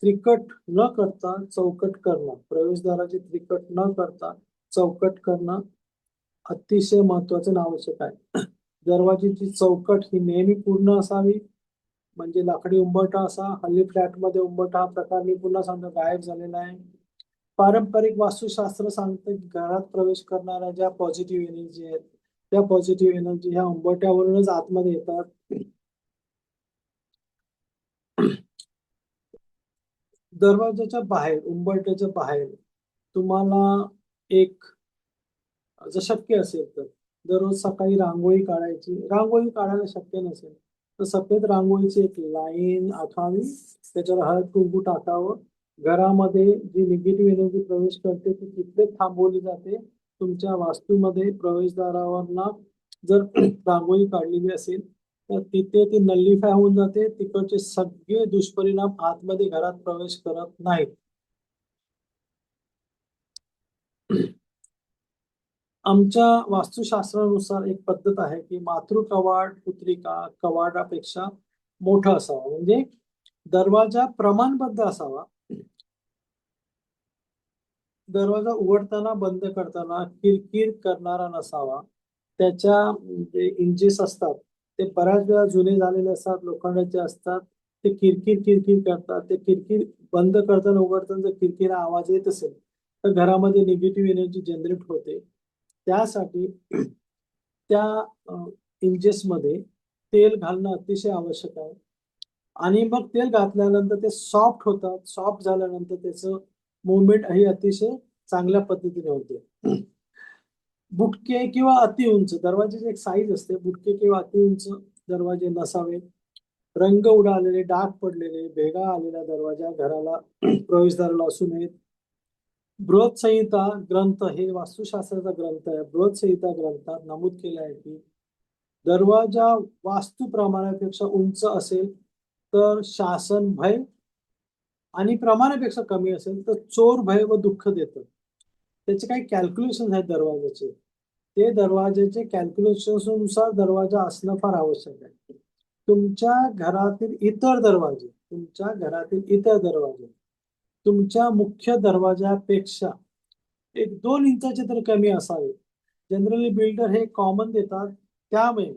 त्रिकट न करता चौकट करणं, प्रवेशद्वाराची त्रिकट न करता चौकट करणं अतिशय महत्वाचं आणि आवश्यक आहे. दरवाजेची चौकट ही नेहमी पूर्ण असावी, म्हणजे लाकडी उंबरठा असा. हल्ली फ्लॅटमध्ये उंबरठा हा प्रकार मी पुन्हा सांगतो गायब झालेला आहे. पारंपरिक वास्तुशास्त्र सांगतं की घरात प्रवेश करणाऱ्या ज्या पॉझिटिव्ह एनर्जी आहेत, त्या पॉझिटिव्ह एनर्जी ह्या उंबरठ्यावरूनच आतमध्ये येतात. दरवाजाच्या बाहेर, उंबरठ्याच्या बाहेर तुम्हाला एक, जर शक्य असेल तर दररोज सकाळी रांगोळी काढायची. रांगोळी काढायला शक्य नसेल तर सफेद रांगोळीची एक लाईन आखावी, त्याच्यावर हळद कुंकू टाकावं. घरामध्ये जी निगेटिव्ह एनर्जी प्रवेश करते ती तिथेच थांबवली जाते. तुमच्या वास्तूमध्ये प्रवेशद्वारावरना जर रांगोळी काढलेली असेल तर तिथे ती नल्लिफाय होऊन जाते. तिकडचे सगळे दुष्परिणाम आतमध्ये घरात प्रवेश करत नाहीत. आमच्या वास्तुशास्त्रानुसार एक पद्धत आहे की मातृ कवाट पुत्रिका कवाटापेक्षा मोठा असावा, म्हणजे दरवाजा प्रमाणबद्ध असावा. दरवाजा उघडताना बंद करताना किरकिर करणारा नसावा. त्याच्या जे इंचेस असतात ते बऱ्याच वेळा जुने झालेले असतात, लोखंडाचे असतात. ते किरकिर किरकिर करतात. ते किरकिर बंद करताना उघडताना जर किरकिर आवाज येत असेल तर घरामध्ये निगेटिव्ह एनर्जी जनरेट होते. त्यासाठी त्या इंचेसमध्ये तेल घालणं अतिशय आवश्यक आहे. आणि मग तेल घातल्यानंतर ते सॉफ्ट होतात. सॉफ्ट झाल्यानंतर त्याचं मुवमेंट ही अतिशय चांगल्या पद्धतीने होते. बुटके किंवा अति उंच दरवाजाची एक साईज असते. बुटके किंवा अति उंच दरवाजे नसावे. रंग उडालेले, डाग पडलेले, भेगा आलेल्या दरवाजा घराला प्रवेशद्वाराला असू नयेत. बृहत्संहिता ग्रंथ हे वास्तुशास्त्राचा ग्रंथ आहे. बृहत्संहिता ग्रंथात नमूद केलं आहे की दरवाजा वास्तू प्रमाणापेक्षा उंच असेल तर शासन भय, आणि प्रमाणापेक्षा कमी असेल तर चोर भय व दुःख देतं. त्याचे काही कॅल्क्युलेशन आहेत दरवाजाचे. ते दरवाजाचे कॅल्क्युलेशन्सनुसार दरवाजा असणं फार आवश्यक आहे. तुमच्या घरातील इतर दरवाजे तुमच्या मुख्य दरवाजापेक्षा 1-2 इंचाचे तर कमी असावे. जनरली बिल्डर हे कॉमन देतात. त्यामुळे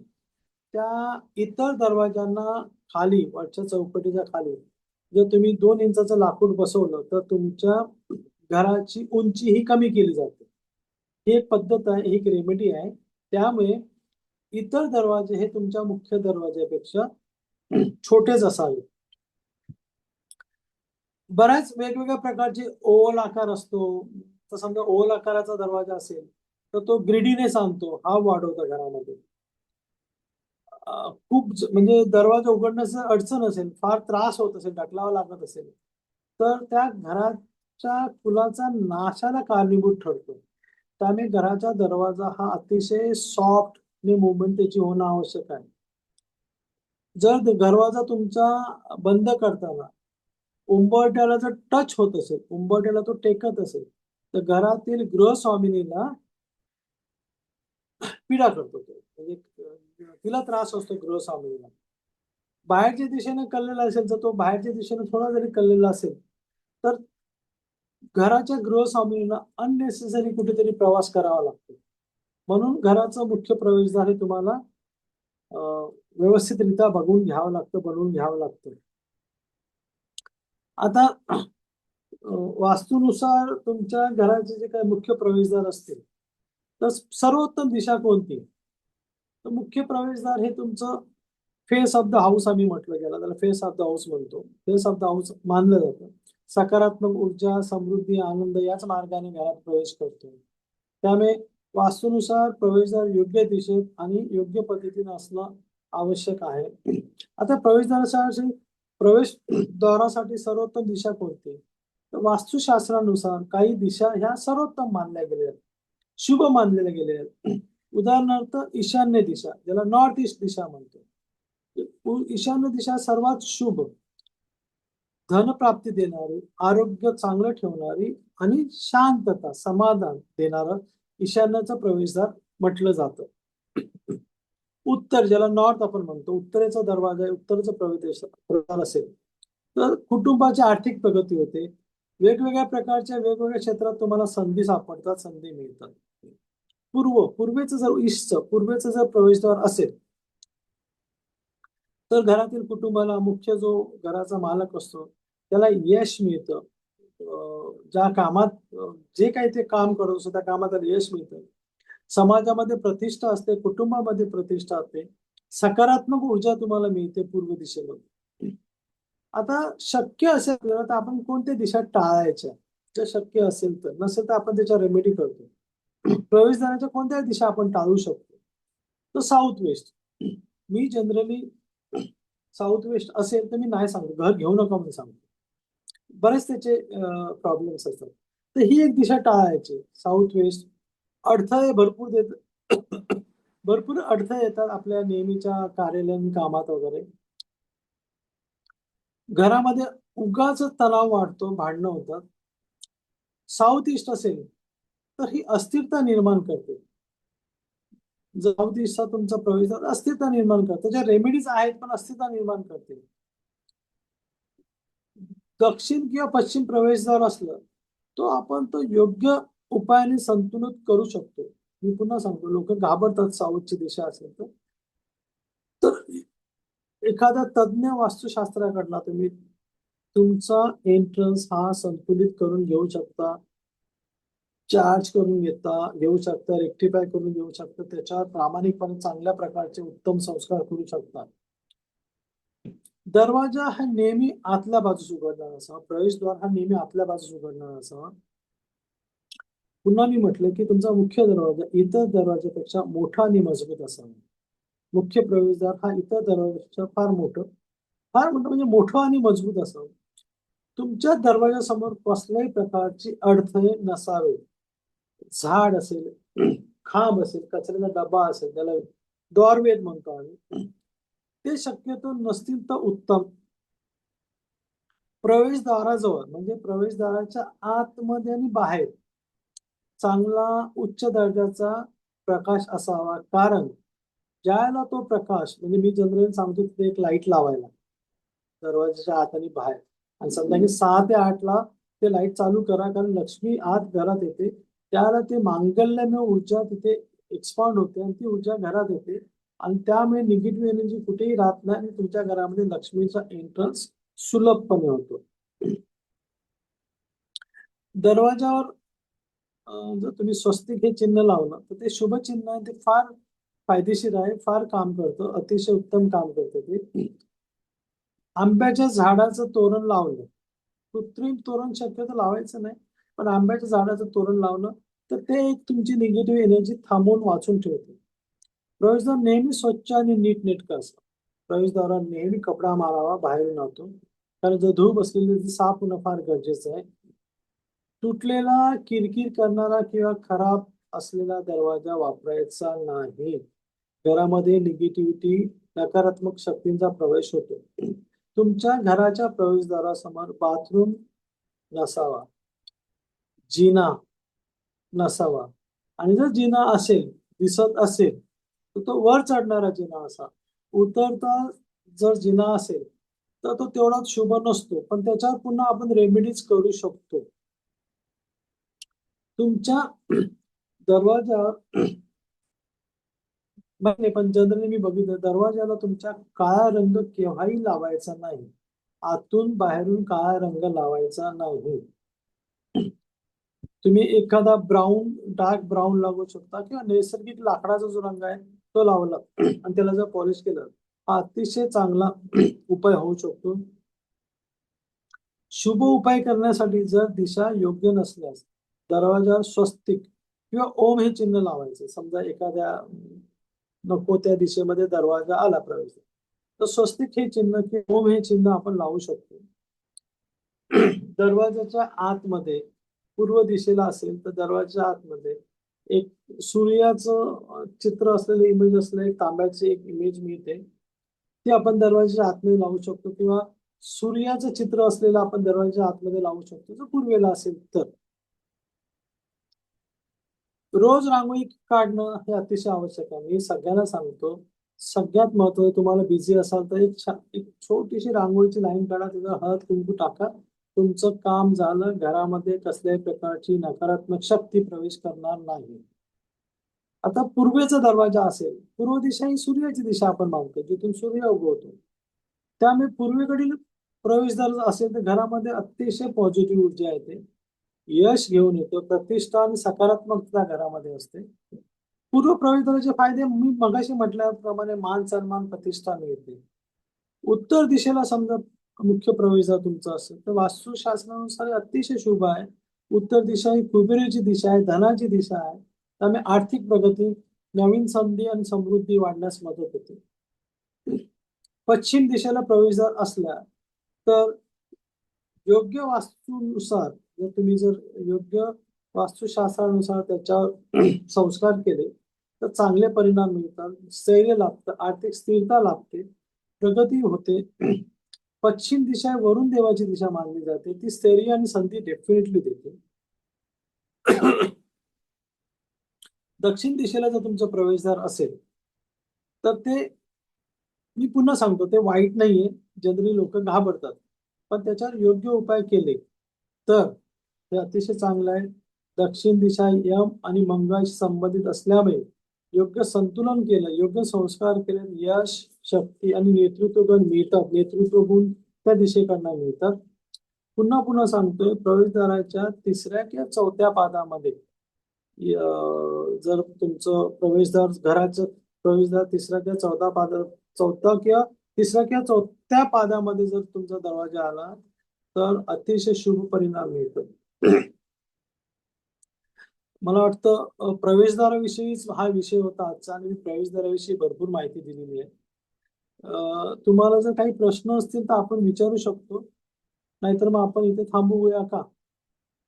त्या इतर दरवाजांना खाली, वरच्या चौकटीच्या खाली जर तुम्ही 2 इंचाचं लाकूड बसवलं तर तुमच्या घराची उंची ही कमी केली जाते. ही एक पद्धत आहे, ही एक रेमेडी आहे. त्यामुळे इतर दरवाजे हे तुमच्या मुख्य दरवाजापेक्षा छोटेच असावे. बऱ्याच वेगवेगळ्या प्रकारचे ओव्हल आकार असतो. तर समजा ओव्हल आकाराचा दरवाजा असेल तर तो ग्रिडीनेस आणतो, हा वाढवतो घरामध्ये. म्हणजे दरवाजा उघडण्यास अडचण असेल, फार त्रास होत असेल, ढकलावा लागत असेल तर त्या घराच्या कुलाचा नाशाला कारणीभूत ठरतो. त्यामुळे घराचा दरवाजा हा अतिशय सॉफ्ट आणि मुवमेंट त्याची होणं आवश्यक आहे. जर दरवाजा तुमचा बंद करताना उंबरठ्याला जर टच होत असेल, उंबरठ्याला तो टेकत असेल तर घरातील गृहस्वामिनीला पीडा करतो तो, म्हणजे तिला त्रास असतो गृहस्वामिनीला. बाहेरच्या दिशेने कललेला असेल तर तो बाहेरच्या दिशेने थोडा जरी कललेला असेल तर घराच्या गृहस्वामिनीला अननेसेसरी कुठेतरी प्रवास करावा लागतो. म्हणून घराचं मुख्य प्रवेशद्वार हे तुम्हाला व्यवस्थितरित्या बघून घ्यावं लागतं, बनवून घ्यावं लागतं. आता वास्तूनुसार तुमच्या घराचे जे काही मुख्य प्रवेशद्वार असतील तर सर्वोत्तम दिशा कोणती? तर मुख्य प्रवेशद्वार हे तुमचं फेस ऑफ द हाऊस आम्ही म्हटलं गेलं, त्याला फेस ऑफ द हाऊस म्हणतो. फेस ऑफ द हाऊस मानलं जातं. सकारात्मक ऊर्जा, समृद्धी, आनंद याच मार्गाने घरात प्रवेश करतो. त्यामुळे वास्तूनुसार प्रवेशद्वार योग्य दिशेत आणि योग्य पद्धतीने असणं आवश्यक आहे. आता प्रवेशद्वारासाठी सर्वोत्तम दिशा कोणती? तर वास्तुशास्त्रानुसार काही दिशा ह्या सर्वोत्तम मानल्या गेलेल्या आहेत, शुभ मानलेल्या गेलेल्या आहेत. उदाहरणार्थ ईशान्य दिशा, ज्याला नॉर्थ ईस्ट दिशा म्हणतो. ईशान्य दिशा सर्वात शुभ, धनप्राप्ती देणारी, आरोग्य चांगलं ठेवणारी आणि शांतता, समाधान देणारं ईशान्याचं प्रवेशद्वार म्हटलं जातं. उत्तर, ज्याला नॉर्थ आपण म्हणतो, उत्तरेचा दरवाजा, उत्तरेचा प्रवेशद्वार असेल तर कुटुंबाची आर्थिक प्रगती होते. वेगवेगळ्या प्रकारच्या वेगवेगळ्या क्षेत्रात तुम्हाला संधी सापडतात, संधी मिळतात. पूर्वेचं जर ईस्टचं पूर्वेचं जर प्रवेशद्वार असेल तर घरातील कुटुंबाला मुख्य जो घराचा मालक असतो त्याला यश मिळतं. ज्या कामात जे काही ते काम करत असतो त्या कामात त्याला यश मिळतं. समाजामध्ये प्रतिष्ठा असते, कुटुंबामध्ये प्रतिष्ठा असते, सकारात्मक ऊर्जा तुम्हाला मिळते पूर्व दिशेमध्ये. आता शक्य असेल आपल्याला तर आपण कोणत्या दिशा टाळायच्या, जर शक्य असेल तर, नसेल तर आपण त्याच्या रेमेडी करतो. प्रवेशद्वाराच्या कोणत्या दिशा आपण टाळू शकतो, तर साऊथ वेस्ट. मी जनरली साऊथ वेस्ट असेल तर मी नाही सांगतो, घर घेऊ नका म्हणून सांगतो. बरेच त्याचे प्रॉब्लेम्स असतात, तर ही एक दिशा टाळायची. साऊथ वेस्ट अडथळे भरपूर देत भरपूर अडथळे येतात आपल्या नेहमीच्या कार्यालयीन कामात वगैरे. घरामध्ये उगाच तणाव वाढतो, भांडणं होतात. साऊथ ईस्ट असेल तर ही अस्थिरता निर्माण करते. साऊथ ईस्टचा तुमचा प्रवेश अस्थिरता निर्माण करते. त्याच्या रेमेडीज आहेत पण अस्थिरता निर्माण करते. दक्षिण किंवा पश्चिम प्रवेशद्वार असलं तो आपण तो योग्य उपायाने संतुलित करू शकतो. मी पुन्हा सांगतो, लोक घाबरतात साऊथची दिशा असेल तर एखादा तज्ञ वास्तुशास्त्राकडला तुम्ही तुमचा एंट्रन्स हा संतुलित करून घेऊ शकता, चार्ज करून घेऊ शकता, रेक्टिफाय करून घेऊ शकता, त्याच्यावर प्रामाणिकपणे चांगल्या प्रकारचे उत्तम संस्कार करू शकता. दरवाजा हा नेहमी आतल्या बाजूस उघडणार असावा, प्रवेशद्वार हा नेहमी आतल्या बाजूस उघडणार असावा. पुन्हा मी म्हटलं की तुमचा मुख्य दरवाजा इतर दरवाजापेक्षा मोठा आणि मजबूत असावा. मुख्य प्रवेशद्वार हा इतर दरवाजापेक्षा फार मोठं म्हणजे मोठं आणि मजबूत असावं. तुमच्या दरवाजासमोर कसल्याही प्रकारची अडथळे नसावे. झाड असेल, खांब असेल, कचऱ्याचा डबा असेल, त्याला डॉरवेट म्हणतो आम्ही, ते शक्यतो नसतील तर उत्तम. प्रवेशद्वाराजवळ म्हणजे प्रवेशद्वाराच्या आतमध्ये आणि बाहेर चांगला उच्च दर्जाचा प्रकाश असावा. कारण ज्याला तो प्रकाश म्हणजे मी जनरली सांगतो तिथे एक लाईट लावायला दरवाजाच्या आत आणि बाहेर, आणि संध्याकाळी 6 ते 8 ला ते लाईट चालू करा, कारण लक्ष्मी आत घरात येते. त्याला ते मांगल्यमय ऊर्जा तिथे एक्सपांड होते आणि ती ऊर्जा घरात येते आणि त्यामुळे निगेटिव्ह एनर्जी कुठेही राहत नाही आणि तुमच्या घरामध्ये लक्ष्मीचा एंट्रन्स सुलभपणे होतो. दरवाजावर जर तुम्ही स्वस्तिक हे चिन्ह लावलं तर ते शुभ चिन्ह आहे, ते फार फायदेशीर आहे, फार काम करतं, अतिशय उत्तम काम करतं ते. आंब्याच्या झाडाचं तोरण लावलं, कृत्रिम तोरण शक्यतो लावायचं नाही, पण आंब्याच्या झाडाचं तोरण लावलं तर ते एक तुमची निगेटिव्ह एनर्जी थांबवून वाचून ठेवते. प्रवेशद्वार नेहमी स्वच्छ आणि नीटनेटकं असावं. प्रवेशद्वारावर नेहमी कपडा मारावा बाहेरून आणतो, कारण जर धूळ बसलेली साफ होणं फार गरजेचं आहे. तुटलेला, किरकिर करणारा किंवा खराब असलेला दरवाजा वापरायचा नाही. घरामध्ये निगेटिव्हिटी, नकारात्मक शक्तींचा प्रवेश होतो. तुमच्या घराच्या प्रवेशद्वारासमोर बाथरूम नसावा, जिना नसावा, आणि जर जिना असेल, दिसत असेल तर तो वर चढणारा जिना असा. उतरता जर जिना असेल तर तो तेवढाच शुभ नसतो, पण त्याच्यावर पुन्हा आपण रेमेडीज करू शकतो. तुमच्या दरवाजावर नाही, पण जनरली मी बघितलं दरवाजाला तुमच्या काळा रंग केव्हाही लावायचा नाही. आतून बाहेरून काळा रंग लावायचा नाही. तुम्ही एखादा ब्राऊन, डार्क ब्राऊन लागू शकता किंवा नैसर्गिक लाकडाचा जो रंग आहे तो लावला आणि त्याला जर पॉलिश केलं, हा अतिशय चांगला उपाय होऊ शकतो. शुभ उपाय करण्यासाठी जर दिशा योग्य नसल्यास दरवाजावर स्वस्तिक किंवा ओम हे चिन्ह लावायचे. समजा एखाद्या नको त्या दिशेमध्ये दरवाजा आला प्रवेश, तर स्वस्तिक हे चिन्ह किंवा ओम हे चिन्ह आपण लावू शकतो. दरवाजाच्या आतमध्ये पूर्व दिशेला असेल तर दरवाजाच्या आतमध्ये एक सूर्याचं चित्र असलेलं इमेज असलेलं एक तांब्याची एक इमेज मिळते, ती आपण दरवाजाच्या आतमध्ये लावू शकतो, किंवा सूर्याचं चित्र असलेलं आपण दरवाजाच्या आतमध्ये लावू शकतो जर पूर्वेला असेल तर. रोज रांगोळी काढणं हे अतिशय आवश्यक आहे. मी सगळ्यांना सांगतो, सगळ्यात महत्त्वाचं, तुम्हाला बिझी असाल तर एक छोटीशी रांगोळीची लाईन काढा, त्याचा हळद कुंकू टाका, तुमचं काम झालं. घरामध्ये कसल्याही प्रकारची नकारात्मक शक्ती प्रवेश करणार नाही. आता पूर्वेचा दरवाजा असेल, पूर्व दिशा ही सूर्याची दिशा आपण मानतो, जिथून सूर्य उगवतो. त्यामुळे पूर्वेकडील प्रवेशद्वार असेल तर घरामध्ये अतिशय पॉझिटिव्ह ऊर्जा येते, यश घेऊन येतो, प्रतिष्ठा आणि सकारात्मकता घरामध्ये असते. पूर्व प्रवेशद्वाराचे फायदे मी मगाशी म्हटल्याप्रमाणे मान सन्मान प्रतिष्ठा मिळते. उत्तर दिशेला समजा मुख्य प्रवेशद्वार तुमचा असेल तर वास्तुशास्त्रानुसार हे अतिशय शुभ आहे. उत्तर दिशा ही कुबेराची दिशा आहे, धनाची दिशा आहे. त्यामुळे आर्थिक प्रगती, नवीन संधी आणि समृद्धी वाढण्यास मदत होते. पश्चिम दिशेला प्रवेशद्वार असला तर योग्य वास्तूनुसार जर योग्य वास्तुशास्त्रानुसार त्याच्यावर संस्कार केले तर चांगले परिणाम मिळतात, स्थैर्य लाभतं, आर्थिक स्थिरता लाभते, प्रगती होते. पश्चिम दिशा वरुण देवाची दिशा मानली जाते, ती स्थैर्य आणि संधी डेफिनेटली देते. दक्षिण दिशेला जर तुमचं प्रवेशद्वार असेल तर ते, मी पुन्हा सांगतो, ते वाईट नाहीये. जनरली लोक घाबरतात, पण त्याच्यावर योग्य उपाय केले तर ते अतिशय चांगलं आहे. दक्षिण दिशा यम आणि मंगळाशी संबंधित असल्यामुळे योग्य संतुलन केलं, योग्य संस्कार केले, यश, शक्ती आणि नेतृत्व गुण मिळतात. नेतृत्व गुण त्या दिशेकडनं मिळतात. पुन्हा पुन्हा सांगतोय, प्रवेशद्वाराच्या तिसऱ्या किंवा चौथ्या पादामध्ये जर तुमचं प्रवेशद्वार, घराचं प्रवेशद्वार तिसऱ्या किंवा तिसऱ्या किंवा चौथ्या पादामध्ये जर तुमचा दरवाजा आला तर अतिशय शुभ परिणाम मिळतो. मला वाटतं प्रवेशद्वाराविषयीच हा विषय होता आजचा आणि मी प्रवेशद्वाराविषयी भरपूर माहिती दिलेली आहे. तुम्हाला जर काही प्रश्न असतील तर आपण विचारू शकतो, नाहीतर मग आपण इथे थांबूया का?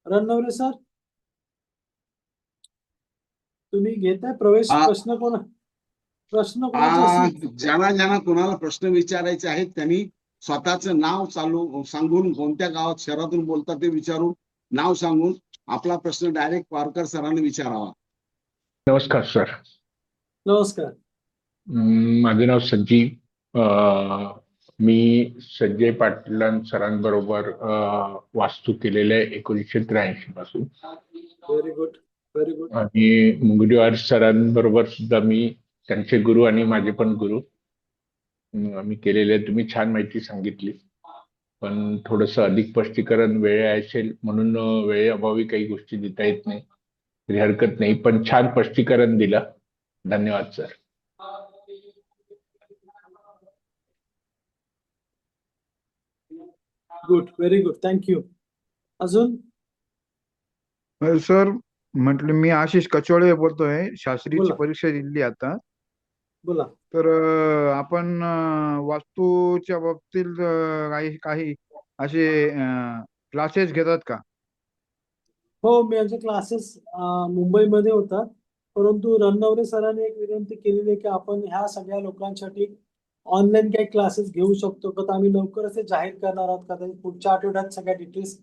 रणनवरे सर, तुम्ही घेताय प्रवेश? प्रश्न कोणाचे असतील? ज्यांना कोणाला प्रश्न विचारायचे आहेत त्यांनी स्वतःचं नाव सांगून, कोणत्या गावात शहरातून बोलतात ते विचारून, नाव सांगून आपला प्रश्न डायरेक्ट पारकर सरांना विचारावा. नमस्कार सर. नमस्कार. माझे नाव संजीव. मी संजय पाटलां सरांबरोबर वास्तू केलेले आहे 1983 पासून. Very good, very good. आणि मुंगडीवार सरांबरोबर सुद्धा मी त्यांचे गुरु आणि माझे पण गुरु आम्ही केलेले. तुम्ही छान माहिती सांगितली, पण थोडंसं अधिक स्पष्टीकरण वेळ असेल म्हणून वेळेअभावी काही गोष्टी देता येत नाही, तरी हरकत नाही, पण छान स्पष्टीकरण दिलं. धन्यवाद sir. Good, very good, thank you. अजून सर म्हटलं, मी आशिष कचोळे बोलतोय, शास्त्रीची बोला. परीक्षा दिली आता. बोला. तर आपण वास्तूच्या बाबतीत काही असे क्लासेस घेतात का? हो, माझे क्लासेस मुंबईमध्ये होतात, परंतु रणनवरे सरांनी एक विनंती केलेली आहे की आपण ह्या सगळ्या लोकांसाठी ऑनलाईन काही क्लासेस घेऊ शकतो का? तर आम्ही लवकरच जाहीर करणार आहोत का पुढच्या आठवड्यात सगळ्या डिटेल्स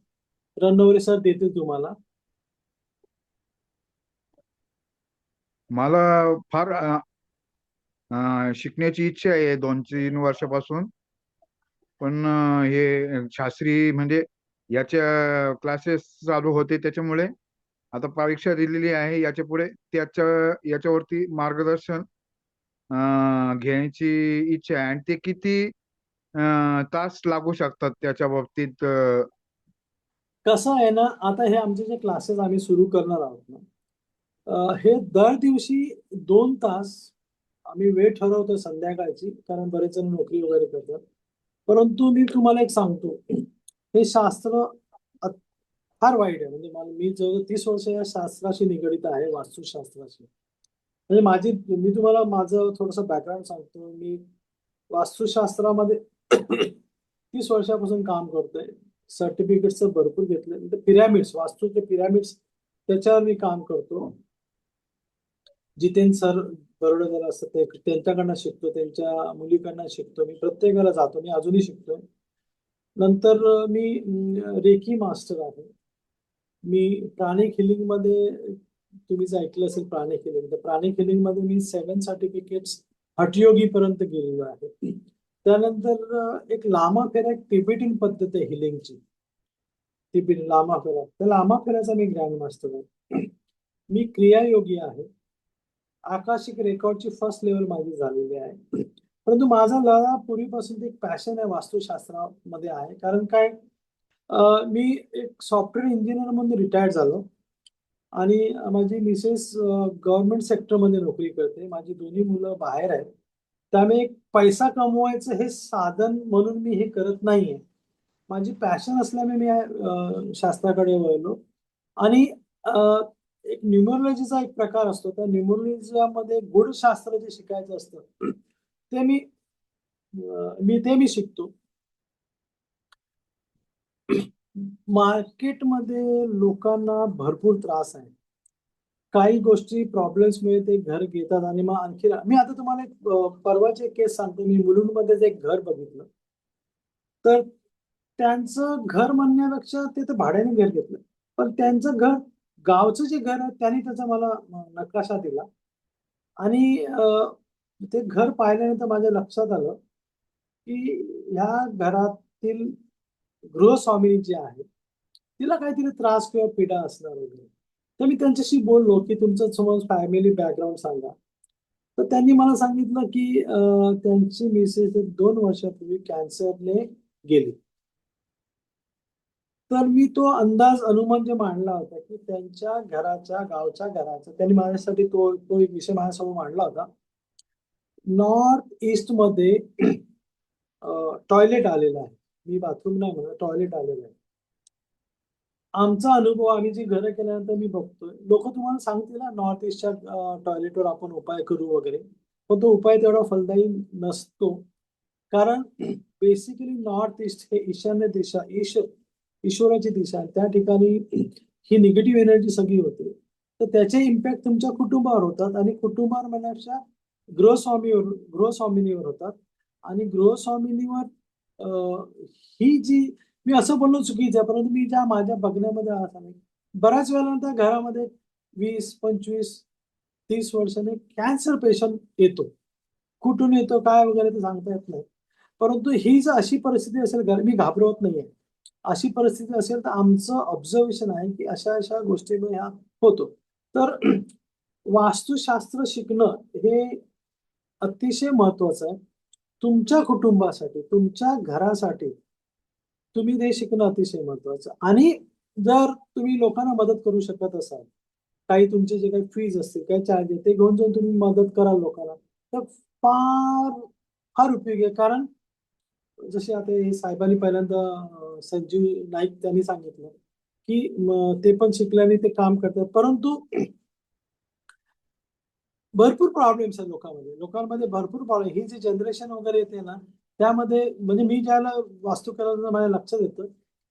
रणनवरे सर देतील तुम्हाला. मला फार शिकण्याची इच्छा आहे 2-3 वर्षापासून, पण हे शास्त्री म्हणजे याच्या क्लासेस चालू होते, त्याच्यामुळे आता परीक्षा दिलेली आहे. याच्या पुढे याच्यावरती मार्गदर्शन घेण्याची इच्छा आहे. आणि ते किती तास लागू शकतात त्याच्या बाबतीत? कसं आहे ना, आता हे आमचे जे क्लासेस आम्ही सुरू करणार आहोत ना, हे दर दिवशी 2 तास आम्ही वेळ ठरवतो संध्याकाळची, कारण बरेच जण नोकरी वगैरे करतात. परंतु मी तुम्हाला एक सांगतो, हे शास्त्र फार वाईट आहे. म्हणजे मी जवळ 30 वर्ष या शास्त्राशी निगडित आहे, वास्तुशास्त्राशी. म्हणजे मी तुम्हाला माझं थोडंसं बॅकग्राऊंड सांगतो. मी वास्तुशास्त्रामध्ये 30 वर्षापासून काम करतोय. सर्टिफिकेट्स भरपूर घेतले. पिरॅमिड्स, वास्तूचे पिरॅमिड्स, त्याच्यावर मी काम करतो. जितेंद्र सर बरोडेला असतात, त्यांच्याकडनं शिकतो, त्यांच्या मुलीकडनं शिकतो. मी प्रत्येकाला जातो, मी अजूनही शिकतोय. नंतर मी रेकी मास्टर आहे. मी प्राणिक हिलिंग मध्ये, तुम्ही जर ऐकलं असेल प्राणिक हिलिंग, तर प्राणिक हिलिंग मध्ये मी 7 सर्टिफिकेट्स हठयोगी पर्यंत गेलेलो आहे. त्यानंतर एक लामा फेरा, एक टिबेटियन पद्धत आहे हिलिंगची, टिबेटियन लामा फेरा. त्या लामा फेऱ्याचा मी ग्रँड मास्टर आहे. मी क्रियायोगी आहे. आकाशिक रेकॉर्डची फर्स्ट लेवल माझी झालेली आहे. परंतु माझा लळा पूर्वीपासून एक पॅशन आहे वास्तुशास्त्रामध्ये आहे. कारण काय, मी एक सॉफ्टवेअर इंजिनियर म्हणून रिटायर्ड झालो आणि माझी मिसेस गव्हर्नमेंट सेक्टरमध्ये नोकरी करते. माझी दोन्ही मुलं बाहेर आहेत. त्यामुळे एक पैसा कमवायचं हे साधन म्हणून मी हे करत नाहीये. माझी पॅशन असल्यामुळे मी शास्त्राकडे वळलो आणि अ, एक न्यूमरोलॉजीचा एक प्रकार असतो. त्या न्यूमरोलॉजीमध्ये गूढशास्त्र जे शिकायचं असतं ते मी शिकतो. मार्केटमध्ये लोकांना भरपूर त्रास आहे. काही गोष्टी प्रॉब्लेम्समुळे ते घर घेतात आणि मग आणखी मी आता तुम्हाला एक परवाची एक केस सांगतो. मी मुलुंडमध्येच एक घर बघितलं. तर त्यांचं घर म्हणण्यापेक्षा ते तर भाड्याने घर घेतलं. पण त्यांचं घर, गावचं जे घर आहे त्यांनी त्याचा मला नकाशा दिला आणि ते घर पाहिल्यानंतर माझ्या लक्षात आलं, की ह्या घरातील गृहस्वामिनी जी आहे, तिला काहीतरी त्रास किंवा पीडा असणार वगैरे. तर मी त्यांच्याशी बोललो, की तुमचं समज फॅमिली बॅकग्राऊंड सांगा. तर त्यांनी मला सांगितलं, की त्यांची मिसेस 2 वर्षापूर्वी कॅन्सरने गेली. तर मी तो अंदाज अनुमान जे मांडला होता, की त्यांच्या घराच्या, गावच्या घराचा त्यांनी माझ्यासाठी तो एक विषय माझ्यासमोर मांडला होता. नॉर्थ ईस्टमध्ये टॉयलेट आलेलं आहे. मी बाथरूम नाही म्हणत, टॉयलेट आलेलं आहे. आमचा अनुभव, आम्ही जी घरं केल्यानंतर मी बघतोय, लोकं तुम्हाला सांगतील ना नॉर्थ ईस्टच्या टॉयलेटवर आपण उपाय करू वगैरे. पण तो उपाय तेवढा फलदायी नसतो. कारण बेसिकली नॉर्थ ईस्ट हे ईशान्य दिशा, ईश्वराची दिशा आहे. त्या ठिकाणी ही निगेटिव्ह एनर्जी सगळी होते. तर त्याचे इम्पॅक्ट तुमच्या कुटुंबावर होतात आणि कुटुंबावर म्हणण्यापेक्षा गृहस्वामिनीवर होतात आणि गृहस्वामिनीवर ही जी, मी असं बोलणं चुकीचं आहे, परंतु मी ज्या माझ्या बघण्यामध्ये असं नाही. बऱ्याच वेळेला त्या घरामध्ये 20, 25, 30 वर्षांनी कॅन्सर पेशंट येतो. कुठून येतो, काय वगैरे ते सांगता येत नाही. परंतु ही जर अशी परिस्थिती असेल, मी घाबरवत नाहीये. अशी परिस्थिती असेल तर आमचं ऑब्झर्वेशन आहे, की अशा गोष्टीमुळे हा होतो. तर वास्तुशास्त्र शिकणं हे अतिशय महत्वाचं आहे. तुमच्या कुटुंबासाठी, तुमच्या घरासाठी तुम्ही ते शिकणं अतिशय महत्वाचं. आणि जर तुम्ही लोकांना मदत करू शकत असाल, काही तुमचे जे काही फीज असतील, काही चार्जेस ते घेऊन जाऊन तुम्ही मदत कराल लोकांना, तर फार फार उपयोगी आहे. कारण जसे आता हे साहेबांनी पहिल्यांदा संजीव नाईक त्यांनी सांगितलं, की ते पण शिकल्याने ते काम करतात. परंतु भरपूर प्रॉब्लेम्स आहेत लोकांमध्ये भरपूर प्रॉब्लेम. ही जी जनरेशन वगैरे येते ना, त्यामध्ये म्हणजे मी ज्याला वास्तू करायला माझ्या लक्षात येतं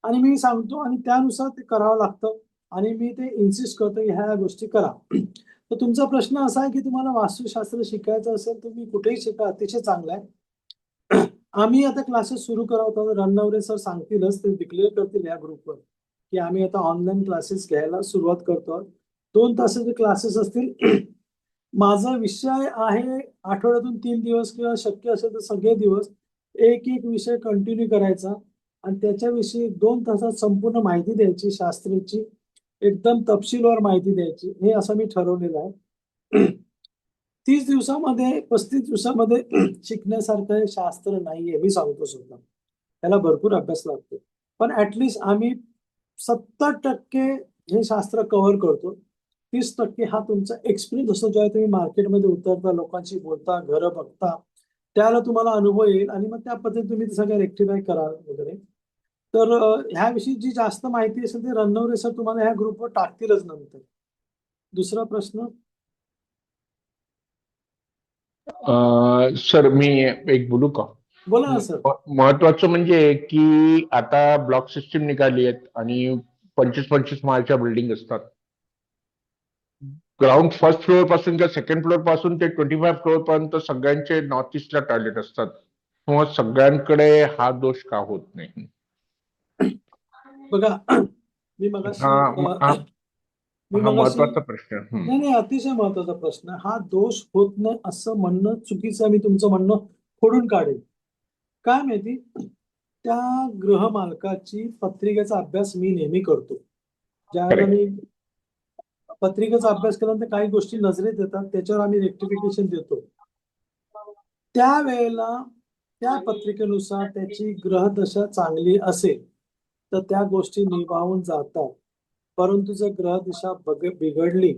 आणि मी सांगतो आणि त्यानुसार ते करावं लागतं आणि मी ते इन्सिस्ट करतो, की ह्या गोष्टी करा. तर तुमचा प्रश्न असा आहे, की तुम्हाला वास्तुशास्त्र शिकायचं असेल, तर मी कुठेही शिका, अतिशय चांगलं आहे. आम्ही आता क्लासेस सुरू करत आहोत. रणनवरे सर सांगतीलच, ते डिक्लेअर करतील या ग्रुपवर, की आम्ही आता ऑनलाईन क्लासेस घ्यायला सुरुवात करतो आहोत. 2 तासाचे क्लासेस असतील. माझा विषय आहे आठवड्यातून 3 दिवस किंवा शक्य असेल तर सगळे दिवस एक विषय कंटिन्यू करायचा आणि त्याच्याविषयी 2 तासात संपूर्ण माहिती द्यायची, शास्त्राची एकदम तपशीलवार माहिती द्यायची. हे असं मी ठरवलेलं आहे. 30 दिवसामध्ये, 35 दिवसामध्ये शिकण्यासारखं हे शास्त्र नाहीये, मी सांगतो सुद्धा. त्याला भरपूर अभ्यास लागतो. पण ॲटलीस्ट आम्ही 70% हे शास्त्र कव्हर करतो. 30% हा तुमचा एक्सपिरियन्स असतो. जेव्हा तुम्ही मार्केटमध्ये उतरता, लोकांशी बोलता, घरं बघता, त्यावेळेला तुम्हाला अनुभव येईल आणि मग त्या पद्धतीने तुम्ही ते सगळं रेक्टिफाय कराल वगैरे. तर ह्याविषयी जी जास्त माहिती असेल ते रणनवरे सर तुम्हाला ह्या ग्रुपवर टाकतीलच नंतर. दुसरा प्रश्न? सर मी एक बोलू का? बोला ना सर. महत्वाचं म्हणजे की आता ब्लॉक सिस्टीम निघाली आहेत आणि 25-25 माळच्या बिल्डिंग असतात. ग्राउंड फर्स्ट फ्लोअर पासून किंवा सेकंड फ्लोअर पासून ते 25 फ्लोअर पर्यंत सगळ्यांचे नॉर्थ ईस्टला टॉयलेट असतात. मग सगळ्यांकडे हा दोष का होत नाही? बघा, मी मगाशी हा मी हा मगाशी महत्वाचा प्रश्न. नाही, अतिशय महत्वाचा प्रश्न. हा दोष होत नाही असं म्हणणं चुकीचं आहे. मी तुमचं म्हणणं खोडून काढेन. काय माहिती, त्या गृहमालकाची पत्रिकेचा अभ्यास मी नेहमी करतो. ज्यावेळेला करेक्ट. मी पत्रिकेचा अभ्यास केल्यानंतर काही गोष्टी नजरेत येतात, त्याच्यावर आम्ही रेक्टिफिकेशन देतो. त्यावेळेला त्या पत्रिकेनुसार त्याची ग्रहदशा चांगली असेल तर त्या गोष्टी निभावून जातात. परंतु जर ग्रहदिशा बिघडली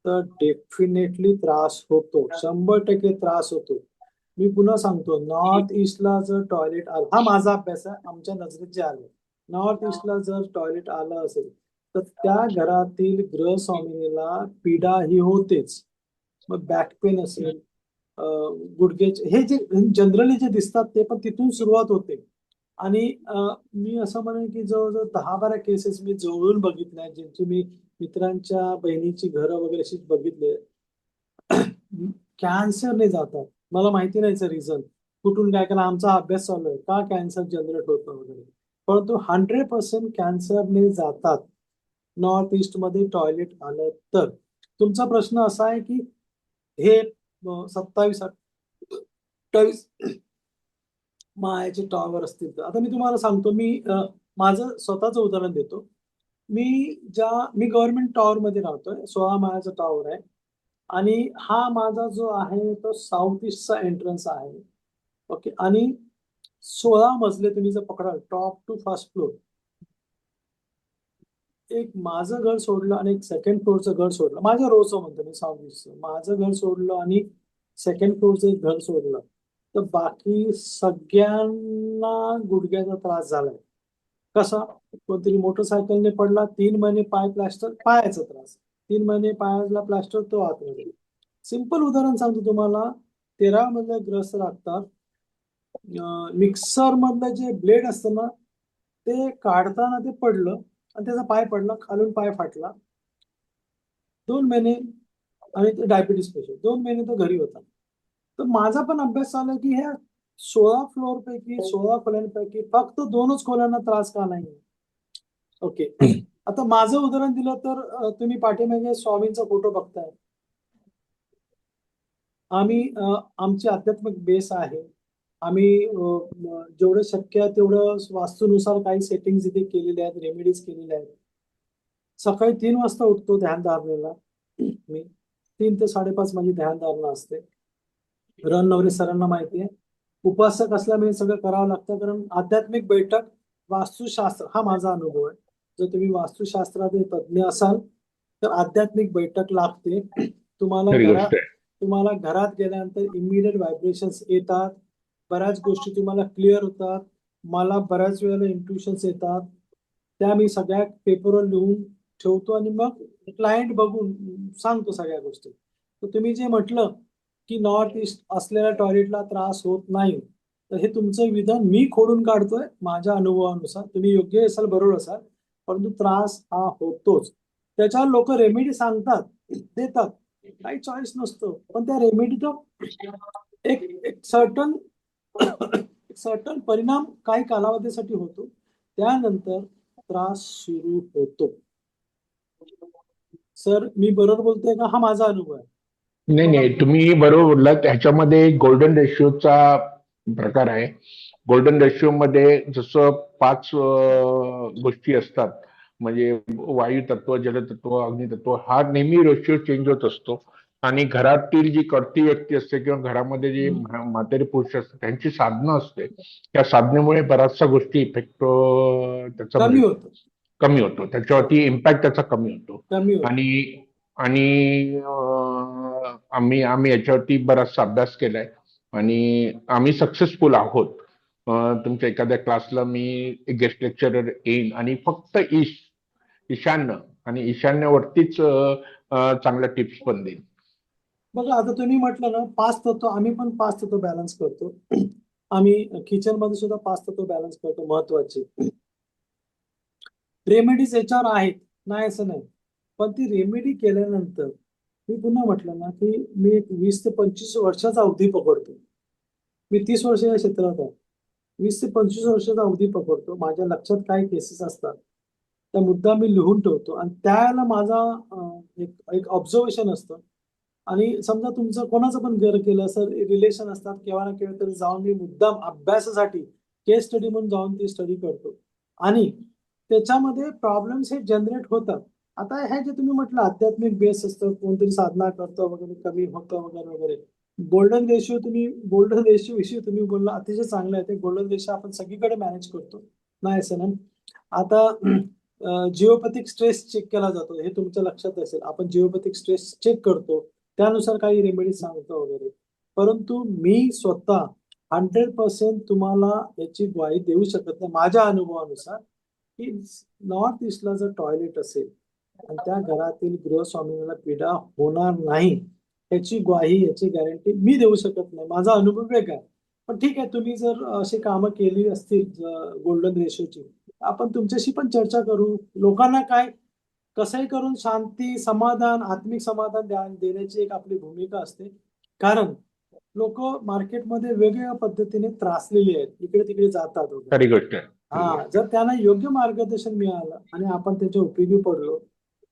तर डेफिनेटली त्रास होतो, 100% त्रास होतो. मी पुन्हा सांगतो, नॉर्थ ईस्टला जर टॉयलेट आलं, हा माझा अभ्यास आहे, आमच्या नजरेत जे आलं, नॉर्थ ईस्टला जर टॉयलेट आलं असेल तर त्या घरातील ग्रहस्वामिनीला पीडा ही होतेच. मग बॅक पेन असेल, गुडघ्याचे, हे जे जनरली जे दिसतात ते पण तिथून सुरुवात होते. आणि मी असं म्हणेन की जवळजवळ 10-12 केसेस मी जवळून बघितल्या, ज्यांची मी मित्रांच्या बहिणीची घरं वगैरे अशीच बघितले. कॅन्सरने जातात. मला माहिती नाही रिझन कुठून काय, कारण आमचा अभ्यास चालू आहे का कॅन्सर जनरेट होतं वगैरे, परंतु 100% कॅन्सरने जातात नॉर्थ ईस्ट मध्ये टॉयलेट आलं तर. तुमचा प्रश्न असा आहे की हे 27-28 माळ्याचे टॉवर असतील तर. आता मी तुम्हाला सांगतो, मी माझं स्वतःचं उदाहरण देतो. मी गव्हर्नमेंट टॉवर मध्ये राहतोय, 16 माळ्याचा टॉवर आहे आणि हा माझा जो आहे तो साऊथ ईस्टचा एंट्रन्स आहे. ओके, आणि 16 मजले तुम्ही जर पकडाल टॉप टू फर्स्ट फ्लोर, एक माझं घर सोडलं आणि एक सेकंड फ्लोअरचं घर सोडलं, माझ्या रोजचं म्हणतो मी, साऊथ ईस्टचं माझं घर सोडलं आणि सेकंड फ्लोअरचं एक घर सोडलं तर बाकी सगळ्यांना गुडघ्याचा त्रास झालाय. कसा? कोणतरी मोटरसायकलने पडला, 3 महिने पाय प्लास्टर, पायाचा त्रास, 3 महिने पायाला प्लास्टर, तो आतमध्ये. सिंपल उदाहरण सांगतो तुम्हाला, 13 मधले ग्रस्त लागतात. मिक्सर मधलं जे ब्लेड असतं ना ते काढताना ते पडलं आणि त्याचा पाय पडला, खालून पाय फाटला. 2 महिने, आणि ते डायबिटीस पेशंट, 2 महिने तो घरी होता. तर माझा पण अभ्यास चालू आहे की ह्या 16 फ्लोअर पैकी, 16 खोल्यांपैकी फक्त 2च खोल्यांना त्रास का नाही. ओके, आता माझं उदाहरण दिलं तर तुम्ही पाठीमागे स्वामींचा फोटो बघताय. आम्ही आमची आध्यात्मिक बेस आहे. आम्ही जेवढं शक्य आहे तेवढं वास्तूनुसार काही सेटिंग्स इथे केलेले आहेत, रेमेडीज केलेल्या आहेत. सकाळी 3 वाजता उठतो ध्यानधारणेला मी, 3 ते 5:30 माझी ध्यानधारणा असते. रणनवरे सरांना माहिती आहे, उपासक असल्यामुळे सगळं करावं लागतं, कारण आध्यात्मिक बैठक, वास्तुशास्त्र हा माझा अनुभव आहे. जर तुम्ही वास्तुशास्त्रात तज्ज्ञ असाल तर आध्यात्मिक बैठक लागते. तुम्हाला घरात गेल्यानंतर इमिडिएट व्हायब्रेशन्स येतात, बऱ्याच गोष्टी तुम्हाला क्लिअर होतात. मला बऱ्याच वेळेला इंट्युशन्स येतात, त्या मी सगळ्या पेपरवर लिहून ठेवतो आणि मग क्लायंट बघून सांगतो सगळ्या गोष्टी. तर तुम्ही जे म्हटलं की नॉर्थ ईस्ट असलेल्या टॉयलेटला त्रास होत नाही, तर हे तुमचं विधान मी खोडून काढतोय माझ्या अनुभवानुसार. तुम्ही योग्य असाल, बरोबर असाल, परंतु त्रास हा होतोच. त्याच्यावर लोक रेमेडी सांगतात, देतात, काही चॉईस नसतो, पण त्या रेमेडीचा एक सर्टन परिणाम काही कालावधीसाठी होतो, त्यानंतर त्रास सुरू होतो. सर मी बरोबर बोलतोय का? हा माझा अनुभव आहे. नाही, तुम्ही बरोबर बोललात. ह्याच्यामध्ये गोल्डन रेशिओचा प्रकार आहे. गोल्डन रेशिओ मध्ये जसं 5 गोष्टी असतात, म्हणजे वायू तत्व, जलतत्व, अग्नितत्व, हा नेहमी रेशिओ चेंज होत असतो. आणि घरातील जी करती व्यक्ती असते किंवा घरामध्ये जी म्हातारे पुरुष असतात त्यांची साधनं असते, त्या साधनेमुळे बऱ्याचशा गोष्टी इफेक्ट त्याचा कमी होतो, त्याच्यावरती इम्पॅक्ट त्याचा कमी होतो. आणि आम्ही याच्यावरती बराचसा अभ्यास केलाय आणि आम्ही सक्सेसफुल आहोत. तुमच्या एखाद्या क्लासला मी गेस्ट लेक्चरर येईन आणि फक्त ईशान्य आणि ईशान्यवरतीच चांगल्या टिप्स पण देईन. बघा, आता तुम्ही म्हटलं ना 5 तत्व, आम्ही पण 5 तत्व बॅलन्स करतो. आम्ही किचन मध्ये सुद्धा 5 तत्व बॅलन्स करतो, महत्वाचे. रेमेडीज याच्यावर आहेत, नाही असं नाही, पण ती रेमेडी केल्यानंतर मी पुन्हा म्हटलं ना की मी एक 20 ते 25 वर्षाचा अवधी पकडतो. मी 30 वर्ष या क्षेत्रात आहे, 20 ते 25 वर्षाचा अवधी पकडतो. माझ्या लक्षात काही केसेस असतात, त्या मुद्दा मी लिहून ठेवतो आणि त्याला माझा एक ऑब्झर्वेशन असतं. आणि समजा तुमचं कोणाचं पण घर केलं सर, रिलेशन असतात, केव्हा ना केव्हा तरी जाऊन मी मुद्दाम अभ्यासासाठी केस स्टडी म्हणून जाऊन ती स्टडी करतो आणि त्याच्यामध्ये प्रॉब्लेम्स हे जनरेट होतात. आता हे जे तुम्ही म्हटलं आध्यात्मिक बेस असतं, कोणतरी साधना करतं वगैरे, कमी होतं वगैरे वगैरे. गोल्डन रेशिओ विषयी तुम्ही बोलला, अतिशय चांगलं आहे ते. गोल्डन रेशिओ आपण सगळीकडे मॅनेज करतो, नाही असं नाही. आता जिओपॅथिक स्ट्रेस चेक केला जातो, हे तुमच्या लक्षात असेल. आपण जिओपॅथिक स्ट्रेस चेक करतो, त्यानुसार काही रेमेडी सांगतो वगैरे. परंतु मी स्वतः 100% तुम्हाला याची ग्वाही देऊ शकत नाही माझ्या अनुभवानुसार, की नॉर्थ ईस्टला जर टॉयलेट असेल आणि त्या घरातील गृहस्वामीला पीडा होणार नाही, याची ग्वाही, याची गॅरंटी मी देऊ शकत नाही. माझा अनुभव वेगळा आहे. पण ठीक आहे, तुम्ही जर अशी कामं केली असतील गोल्डन रेशोची, आपण तुमच्याशी पण चर्चा करू. लोकांना काय कसंही करून शांती, समाधान, आत्मिक समाधान देण्याची एक आपली भूमिका असते. कारण लोक मार्केटमध्ये वेगवेगळ्या पद्धतीने त्रासलेली आहेत, इकडे तिकडे जातात वगैरे. खरी गोष्ट आहे. हा, जर त्यांना योग्य मार्गदर्शन मिळालं आणि आपण त्याच्या उपयोगी पडलो,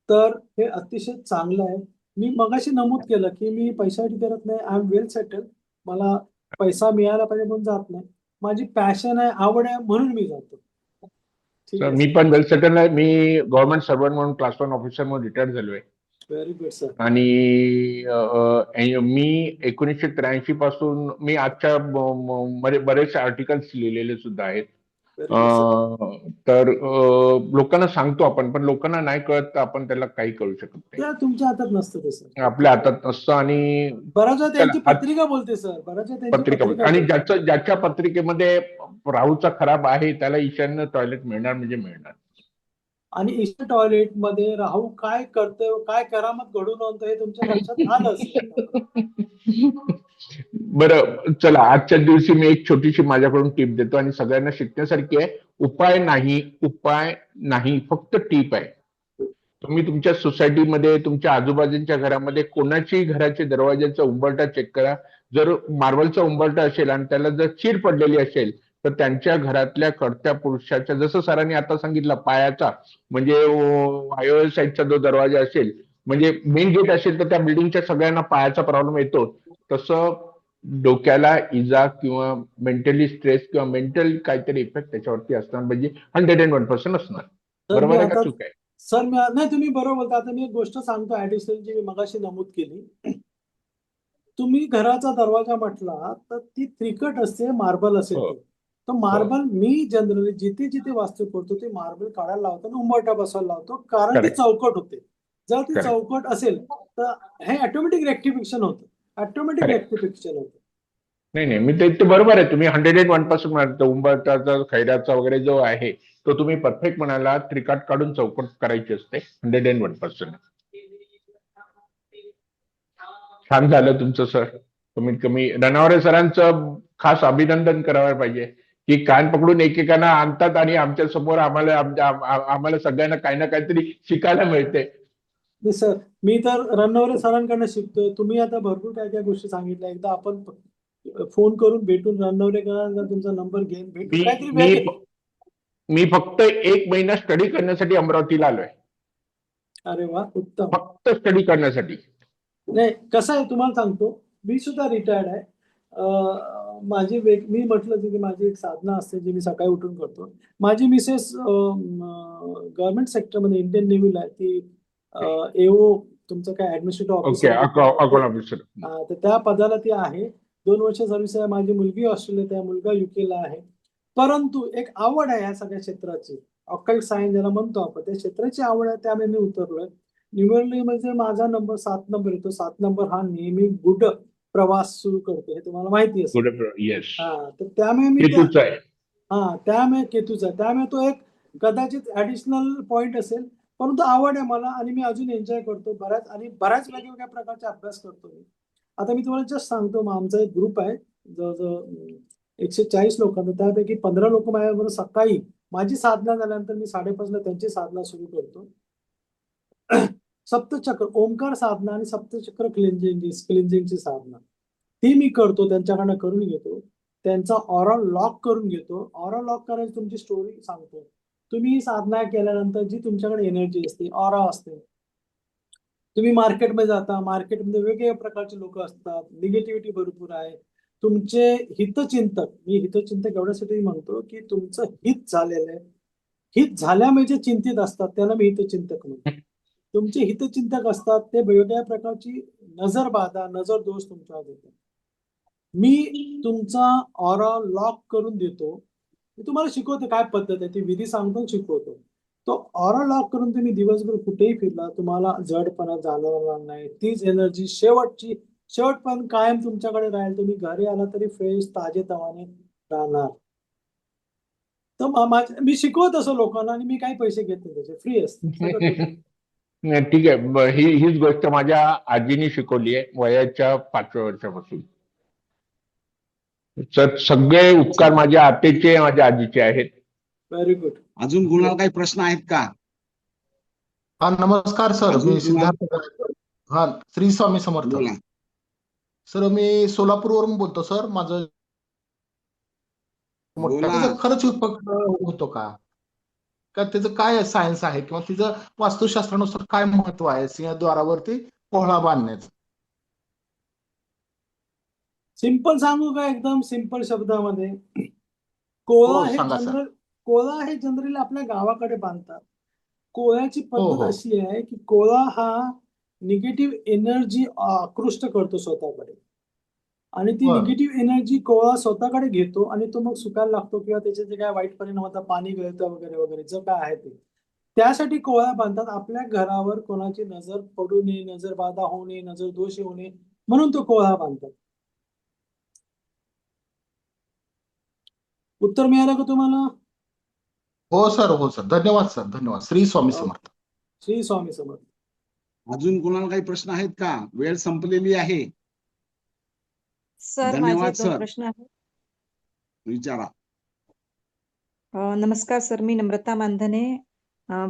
तर हे अतिशय चांगलं आहे. मी मगाशी नमूद केलं की मी पैशासाठी करत नाही. I am well settle. मला पैसा मिळाला पाहिजे म्हणून जात नाही. माझी पॅशन आहे, आवड आहे, म्हणून मी जातो. ठीक सर आहे, मी पण वेल सेटल आहे. मी गव्हर्नमेंट सर्वंट म्हणून क्लास 1 ऑफिसर म्हणून रिटायर्ड झालोय. Very good sir. आणि मी 1983 पासून मी आजच्या बरेच आर्टिकल्स लिहिलेले सुद्धा आहेत. Very good sir. तर लोकांना सांगतो आपण, पण लोकांना नाही कळत तर आपण त्याला काही करू शकत नाही. त्या तुमच्या हातात नसतं ते सर. आपल्या हातात नसतं. आणि बऱ्याच वेळा त्यांची चला, पत्रिका बोलते सर. बऱ्याच वेळा त्यांची पत्रिका पत्रिका आणि बोलते. ज्याच्या पत्रिकेमध्ये राहूचा खराब आहे त्याला ईशान्य टॉयलेट मिळणार म्हणजे मिळणार. आणि ईस्ट टॉयलेट मध्ये राहू काय करतोय, काय करामत घडून आणतो, हे तुमच्या लक्षात आलं असेल. बरं, चला आजच्या दिवशी मी एक छोटीशी माझ्याकडून टीप देतो आणि सगळ्यांना शिकण्यासारखी आहे. उपाय नाही, फक्त टीप आहे. तुम्ही तुमच्या सोसायटीमध्ये, तुमच्या आजूबाजूच्या घरामध्ये कोणाच्याही घराच्या दरवाज्याचा उंबरठा चेक करा. जर मार्बलचा उंबरठा असेल आणि त्याला जर चीड पडलेली असेल तर त्यांच्या घरातल्या कर्त्या पुरुषाच्या, जसं सरांनी आता सांगितलं, पायाचा म्हणजे आयओएस साईडचा जो दरवाजा असेल, म्हणजे मेन गेट असेल तर त्या बिल्डिंगच्या सगळ्यांना पायाचा प्रॉब्लेम येतो. तसं डोक्याला इजा किंवा मेंटली स्ट्रेस किंवा मेंटल काहीतरी इफेक्ट त्याच्यावरती असणार, म्हणजे 101% असणार. बरोबर आहे का चूक आहे? सर नाही, तुम्ही बरोबर बोलता. आता मी एक गोष्ट सांगतो ऍडिशनल, जी मी मगाशी नमूद केली. तुम्ही घराचा दरवाजा म्हटला तर ती त्रिकट असते, मार्बल असेल हो. तर मार्बल मी जनरली जिथे जिथे वास्तू करतो ते मार्बल काढायला लावतो आणि उंबरठा बसवायला लावतो, कारण ती Correct. चौकट होते. जर ती Correct. चौकट असेल तर हे ऑटोमॅटिक रेक्टिफिकेशन होतं. Correct. नाही, मी ते बरोबर आहे. तुम्ही 101% म्हणतो. उंबरठाचा, खैराचा वगैरे जो आहे तो तुम्ही परफेक्ट म्हणाला. त्रिकाट काढून चौकट करायची असते. 101%. छान झालं तुमचं सर. कमीत कमी रणावरे सरांचं खास अभिनंदन करायला पाहिजे की कान पकडून एकेकांना आणतात आणि आमच्या समोर आम्हाला सगळ्यांना काही ना काहीतरी शिकायला मिळते. सर मी तर रणावरे सरांकडनं शिकतोय. तुम्ही आता भरपूर काय काय गोष्टी सांगितल्या. एकदा आपण फोन करून भेटून रणावरे तुमचा नंबर घेऊन भेटून मी फक्त 1 महिना स्टडी करण्यासाठी अमरावतीला आलोय. अरे वा, उत्तम. फक्त स्टडी करण्यासाठी. नाही, कसं आहे तुम्हाला सांगतो, मी सुद्धा रिटायर्ड आहे. मी म्हटलं की माझी एक साधना असते जी मी सकाळी उठून करतो. माझी मिसेस गव्हर्नमेंट सेक्टरमध्ये इंडियन नेव्हीला आहे. ती एओ, तुमचं काय ऍडमिनिस्ट्रेटिव्ह ऑफिसर, तर त्या पदाला ती आहे. 2 वर्ष सर्व्हिस आहे. माझी मुलगी ऑस्ट्रेलियात आहे, मुलगा युकेला आहे. परंतु एक आवड आहे या सगळ्या क्षेत्राची, ऑकल्ट सायन्स ज्याला म्हणतो आपण, त्या क्षेत्राची आवड आहे, त्यामुळे मी उतरलोय. न्यूमरली म्हणजे माझा नंबर 7 नंबर येतो. 7 नंबर हा नेहमी गुड प्रवास सुरू करतो, हे तुम्हाला माहिती असेल. तर त्यामुळे मी त्यामुळे केतूचा, त्यामुळे तो एक कदाचित ऍडिशनल पॉइंट असेल. परंतु आवड आहे मला आणि मी अजून एन्जॉय करतो. बऱ्याच वेगवेगळ्या प्रकारचे अभ्यास करतो मी. आता मी तुम्हाला जस्ट सांगतो, आमचा एक ग्रुप आहे जवळजवळ 140 लोकांचा. त्यापैकी 15 लोक माझ्याबरोबर सकाळी माझी साधना झाल्यानंतर मी 5:30ला त्यांची साधना सुरू करतो. सप्तचक्र ओंकार साधना आणि सप्तचक्र क्लिन्झिंगची साधना ती मी करतो, त्यांच्याकडनं करून घेतो. त्यांचा ऑरा लॉक करून घेतो. ऑरा लॉक करायची तुमची स्टोरी सांगतो. तुम्ही साधना केल्यानंतर जी तुमच्याकडे एनर्जी असते, ऑरा असते, तुम्ही मार्केटमध्ये जाता, मार्केटमध्ये वेगवेगळ्या प्रकारचे लोक असतात, निगेटिव्हिटी भरपूर आहे. तुमचे हितचिंतक, मी हितचिंतक एवढ्यासाठी म्हणतो की तुमचं हित झालेलं आहे. हित झाल्यामुळे जे चिंतित असतात त्याला मी हितचिंतक म्हणतो. तुमचे हितचिंतक असतात, ते वेगवेगळ्या प्रकारची नजर बाधा, नजर दोष तुमच्यावर देतात. मी तुमचा ऑरा लॉक करून देतो. मी तुम्हाला शिकवतो काय पद्धत आहे, ती विधी सांगतो आणि शिकवतो. तो ऑरा लॉक करून तुम्ही दिवसभर कुठेही फिरला, तुम्हाला जडपणा जाणवणार नाही. तीच एनर्जी शेवटपर्यंत कायम तुमच्याकडे राहील. तुम्ही घरी आला तरी फ्रेश, ताजेतवाने राहणार. तर मी शिकवत असो लोकांना आणि मी काही पैसे घेत नाही, त्याचे फ्री असते सगळं free. नाही, ठीक आहे. हीच गोष्ट माझ्या आजीने शिकवली आहे वयाच्या 5व्या वर्षापासून. तर सगळे उपकार माझ्या आतेचे माझ्या आजीचे आहेत. Very good. अजून कुणाला काही प्रश्न आहेत का? हा नमस्कार सर, अजून मी सिद्धार्थ गायकवाड. हा, श्री स्वामी समर्थ. बोला. सर मी सोलापूरवरून बोलतो सर. माझं बोला. त्याचा खरंच उपयोग होतो का? का त्याचं काय सायन्स आहे किंवा तिचं वास्तुशास्त्रानुसार काय महत्व आहे सिंहद्वारावरती पोहळा बांधण्याचं? सिंपल सांगू का, एकदम सिंपल शब्दामध्ये? कोळा हो, हे सांगा सर. जनरली आपल्या गावाकडे बांधतात. कोळ्याची हो, पद्धत हो. अशी आहे की कोळा हा निगेटिव्ह एनर्जी आकृष्ट करतो स्वतःकडे, आणि ती बरं. निगेटिव्ह एनर्जी कोळा स्वतःकडे घेतो आणि तो मग सुकायला लागतो, किंवा त्याचे जे काय वाईट परिणाम होतात, पाणी गळतं वगैरे वगैरे, जे काय आहे ते. त्यासाठी कोळा बांधतात. आपल्या घरावर कोणाची नजर पडू नये, नजर बाधा होऊ नये, नजर दोष येऊ नये, म्हणून तो कोळा बांधतात. उत्तर मिळालं का तुम्हाला? हो सर. धन्यवाद सर, धन्यवाद. श्री स्वामी समर्थ. श्री स्वामी समर्थ. अजून कुणाला काही प्रश्न आहेत का? वेळ संपलेली आहे. सर माझे धन्यवाद 2 सर. प्रश्न आहेत. विचारा. नमस्कार सर, मी नम्रता मानधने,